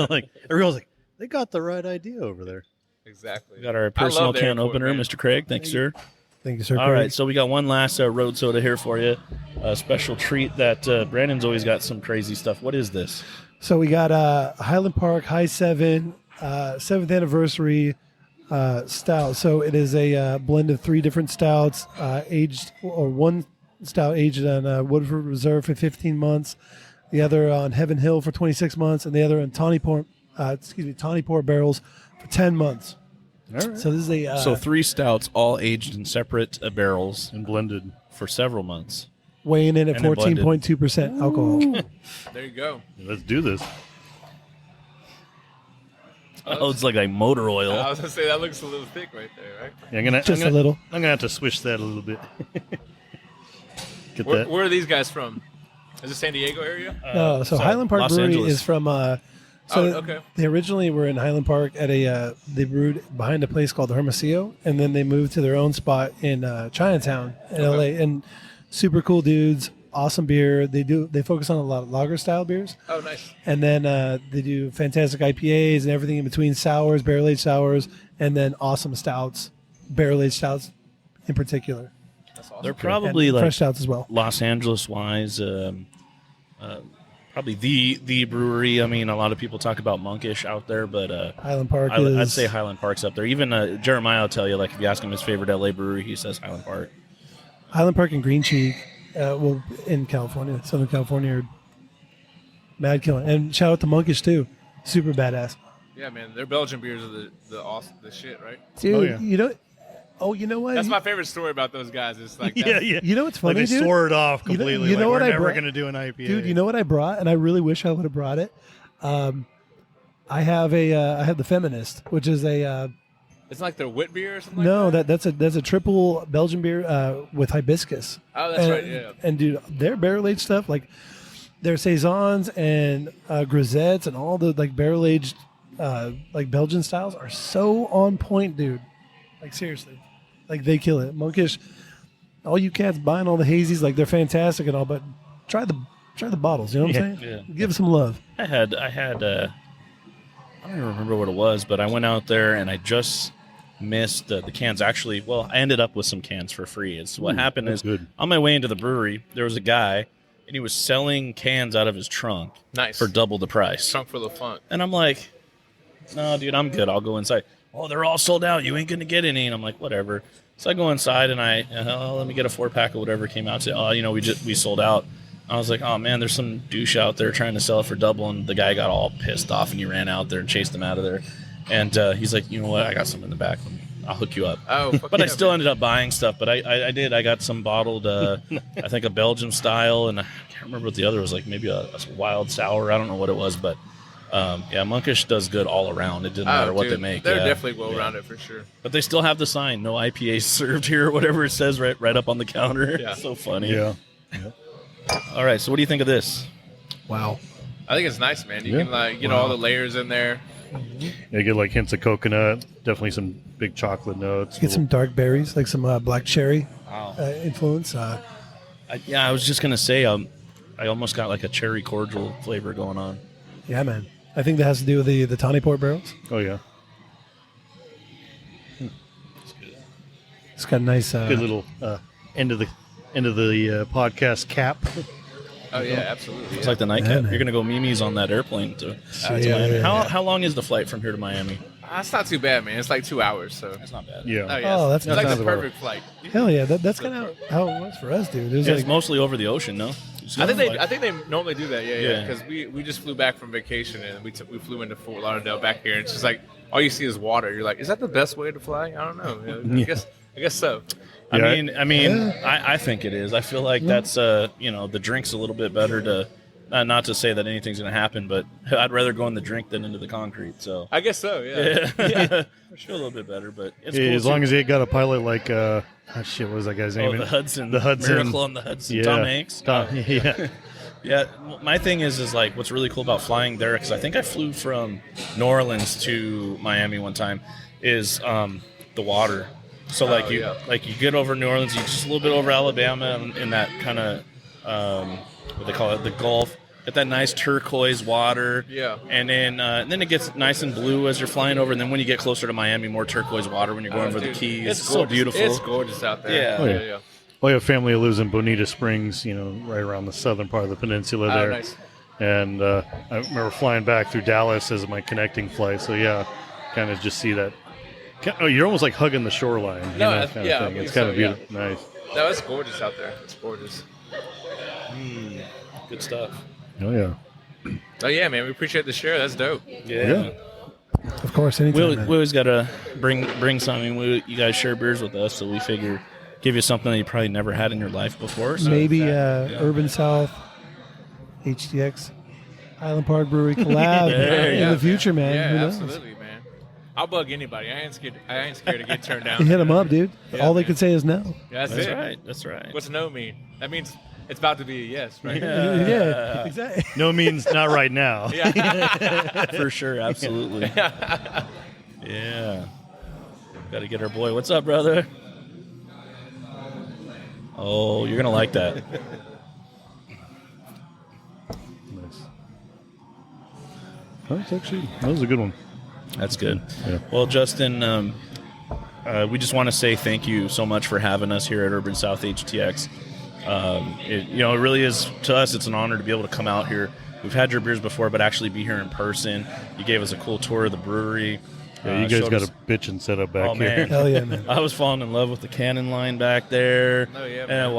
Like everyone was like, they got the right idea over there. exactly. We got our I personal love the can airport, opener, man. Mr. Craig. Thanks, sir. Thank you, sir. All right, so we got one last road soda here for you. A special treat that Brandon's always got some crazy stuff. What is this? So we got Highland Park High 7 7th anniversary stout. So it is a blend of 3 different stouts, aged, or one stout aged on Woodford Reserve for 15 months, the other on Heaven Hill for 26 months, and the other on Tawny Port barrels for 10 months. All right. So this is a So 3 stouts, all aged in separate barrels And blended. for several months. weighing in at and then blended. 14.2% alcohol. There you go. Let's do this. Oh, it's like motor oil. I was gonna say that looks a little thick right there, right? Yeah, Just a little. I'm gonna have to swish that a little bit. Get Where, that. where are these guys from? Is it San Diego area? No, so Highland Park Los Brewery Angeles. is from. Okay. They originally were in Highland Park at they brewed behind a place called the Hermosillo, and then they moved to their own spot in Chinatown in LA. And super cool dudes, awesome beer. They focus on a lot of lager style beers, Oh, nice. and then they do fantastic IPAs and everything in between, sours, barrel aged sours, and then awesome stouts, barrel aged stouts in particular. That's awesome. They're probably and like fresh stouts as well. Los Angeles wise, probably the brewery. I mean, a lot of people talk about Monkish out there, but Highland Park I'd say Highland Park's up there. Even Jeremiah will tell you, like if you ask him his favorite LA brewery, he says Highland Park. Highland Park and Green Cheek, in California, Southern California, are mad killing. And shout out to Monkish too, super badass. Yeah, man. Their Belgian beers are the awesome, the shit, right? Dude, Oh, yeah. you know what? That's my favorite story about those guys. It's like Yeah, yeah. You know what's Like funny, they dude? swore it off You know- completely. you know like, what we're I never brought- going to do an IPA. Dude, you know what I brought, and I really wish I would have brought it. I have the Feminist, which is it's like their wit beer or something. like that's a triple Belgian beer with hibiscus. Oh, that's and, right. Yeah. And dude, their barrel aged stuff, like their saisons and grisettes and all the like barrel aged like Belgian styles are so on point, dude. Like seriously, like they kill it. Monkish, all you cats buying all the hazies, like they're fantastic and all, but try the bottles. You know what I'm saying? Yeah. Give it some love. I had I don't even remember what it was, but I went out there and I just missed the cans. Actually, well, I ended up with some cans for free. It's what happened that's is good. on my way into the brewery, there was a guy and he was selling cans out of his trunk Nice. for double the price. Trunk full of funk. And I'm like, no, dude, I'm good. I'll go inside. Oh, they're all sold out. You ain't going to get any. And I'm like, whatever. So I go inside and let me get a 4-pack of whatever came out. We sold out. I was like, oh, man, there's some douche out there trying to sell it for double. And the guy got all pissed off and he ran out there and chased him out of there. And he's like, you know what? I got some in the back. I'll hook you up. Oh, fuck But yeah, I still man. ended up buying stuff. But I did. I got some bottled, I think a Belgian style. And I can't remember what the other was, like maybe a wild sour. I don't know what it was. But yeah, Monkish does good all around. It doesn't matter what dude, they make. They're yeah. definitely well-rounded for sure. But they still have the sign, no IPAs served here, or whatever it says right up on the counter. Yeah. It's so funny. Yeah. All right, so what do you think of this? Wow. I think it's nice, man. You Yeah. can like get all the layers in there. You get like hints of coconut, definitely some big chocolate notes. Get some dark berries, like some black cherry Wow. influence. I was just gonna say, I almost got like a cherry cordial flavor going on. Yeah, man. I think that has to do with the Tawny Port barrels. Oh yeah, It's got a nice. good little end of the podcast cap. Oh yeah, absolutely. It's yeah. like the Yeah, nightcap. man. You're gonna go Mimi's on that airplane to yeah. How long is the flight from here to Miami? That's not too bad, man. It's like 2 hours, so. That's not bad. Yeah. Oh yeah, Oh, it's that's like not the bad. perfect flight. Hell yeah, that's kind of how it was for us, dude. It was It's like, mostly over the ocean, no? I think they normally do that, yeah. Yeah. Because we just flew back from vacation and we flew into Fort Lauderdale back here, and it's just like all you see is water. You're like, is that the best way to fly? I don't know. I guess so. I Yeah. mean, I think it is. I feel like that's the drink's a little bit better to. Not to say that anything's going to happen, but I'd rather go in the drink than into the concrete. So I guess so, yeah. for sure, a little bit better. But it's Yeah, cool as long as you got a pilot like what was that guy's name? the Hudson, Hudson. Miracle on the Hudson, Yeah. Tom Hanks. Yeah. Yeah, my thing is like what's really cool about flying there, because I think I flew from New Orleans to Miami one time, is the water. So like you get over New Orleans, you just a little bit over Alabama in that kind of what they call it, the Gulf. Get that nice turquoise water, Yeah. and then it gets nice and blue as you're flying over, and then when you get closer to Miami, more turquoise water when you're going over the Dude, Keys. It's It's so gorgeous. beautiful. It's gorgeous out there. Yeah. Oh, yeah. yeah. Well, I have family who lives in Bonita Springs, right around the southern part of the peninsula Oh, there. nice. And I remember flying back through Dallas as my connecting flight. So yeah, kind of just see that. Oh, you're almost like hugging the shoreline. No, kind that's- of yeah, I thing. believe It's kind so, of beautiful. Nice. No, it's gorgeous out there. It's gorgeous. Good stuff. Oh yeah. Oh yeah, man. We appreciate the share. That's dope. Yeah. Of course, anytime. We man. always got to bring something. You guys share beers with us, so we figure give you something that you probably never had in your life before. So Maybe Urban South HTX Island Park Brewery collab in the future, man. Yeah, Who knows? absolutely, man. I'll bug anybody. I ain't scared to get turned down. You hit them up, dude. Yeah, All they man. could say is no. That's That's it. right. That's right. What's no mean? That means it's about to be a yes, right? Yeah, exactly. No means not right now. For sure, absolutely. Yeah. Got to get our boy. What's up, brother? Oh, you're going to like that. Nice. That was a good one. That's good. Yeah. Well, Justin, we just want to say thank you so much for having us here at Urban South HTX. It really is, to us, it's an honor to be able to come out here. We've had your beers before, but actually be here in person. You gave us a cool tour of the brewery. Yeah, you guys showed got us- a bitchin' setup back Oh, here. man. Hell yeah, man. I was falling in love with the cannon line back there. Oh, yeah, And man.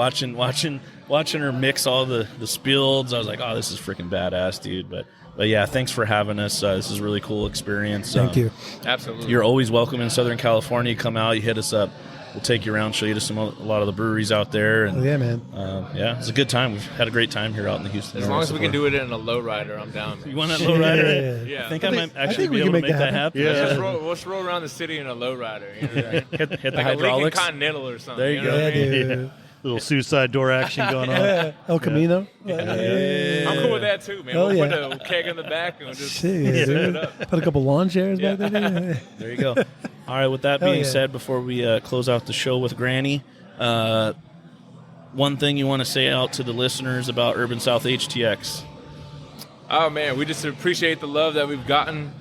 watching her mix all the spills. I was like, oh, this is freaking badass, dude. But yeah, thanks for having us. This is a really cool experience. Thank you. Absolutely. You're always welcome in Southern California. You come out, you hit us up. We'll take you around, show you to a lot of the breweries out there. And Oh, yeah, man. yeah, it's a good time. We've had a great time here out in the Houston As area long as so we can far. do it in a lowrider, I'm down. You want that lowrider? Yeah. Yeah. I think I might I actually think we be can able to make make that that happen. Yeah. Let's roll around the city in a lowrider. You know? Hit the Like a Lincoln hydraulics. Continental or something. There you know go. what I Yeah, mean? dude. Little suicide door action going on. Yeah. El Camino. I'm cool with that too, man. Hell We'll yeah. put a keg in the back and we'll just Shit, set it dude. up. Put a couple lawn chairs back there. Dude. There you go. All right, with that Hell being yeah. said, before we close out the show with Granny, one thing you want to say out to the listeners about Urban South HTX? Oh man, we just appreciate the love that we've gotten.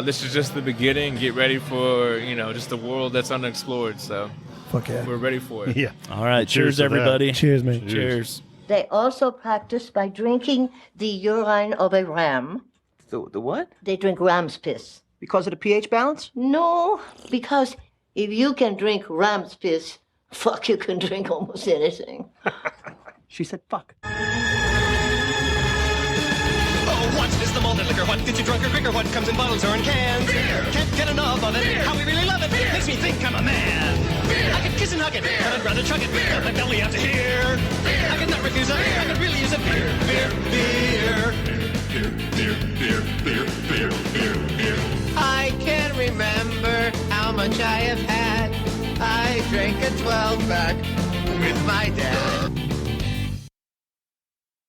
This is just the beginning. Get ready for just the world that's unexplored. So Fuck yeah. we're ready for it. Yeah. All right, cheers, Cheers to that. everybody. Cheers, mate. Cheers. They also practice by drinking the urine of a ram. The what? They drink ram's piss. Because of the pH balance? No, because if you can drink ram's piss, fuck, you can drink almost anything. She said fuck. Oh, what is the malted liquor? What gets you drunk or quicker? What comes in bottles or in cans? Beer. Can't get enough of it. Beer. How we really love it. Beer. Makes me think I'm a man. Beer. I could kiss and hug it, but I'd rather chug it. Beer. Got my belly out to here. Beer. I could not refuse it. Beer. I could really use a beer. Beer. I can't remember how much I have had. I drank a 12-pack with my dad.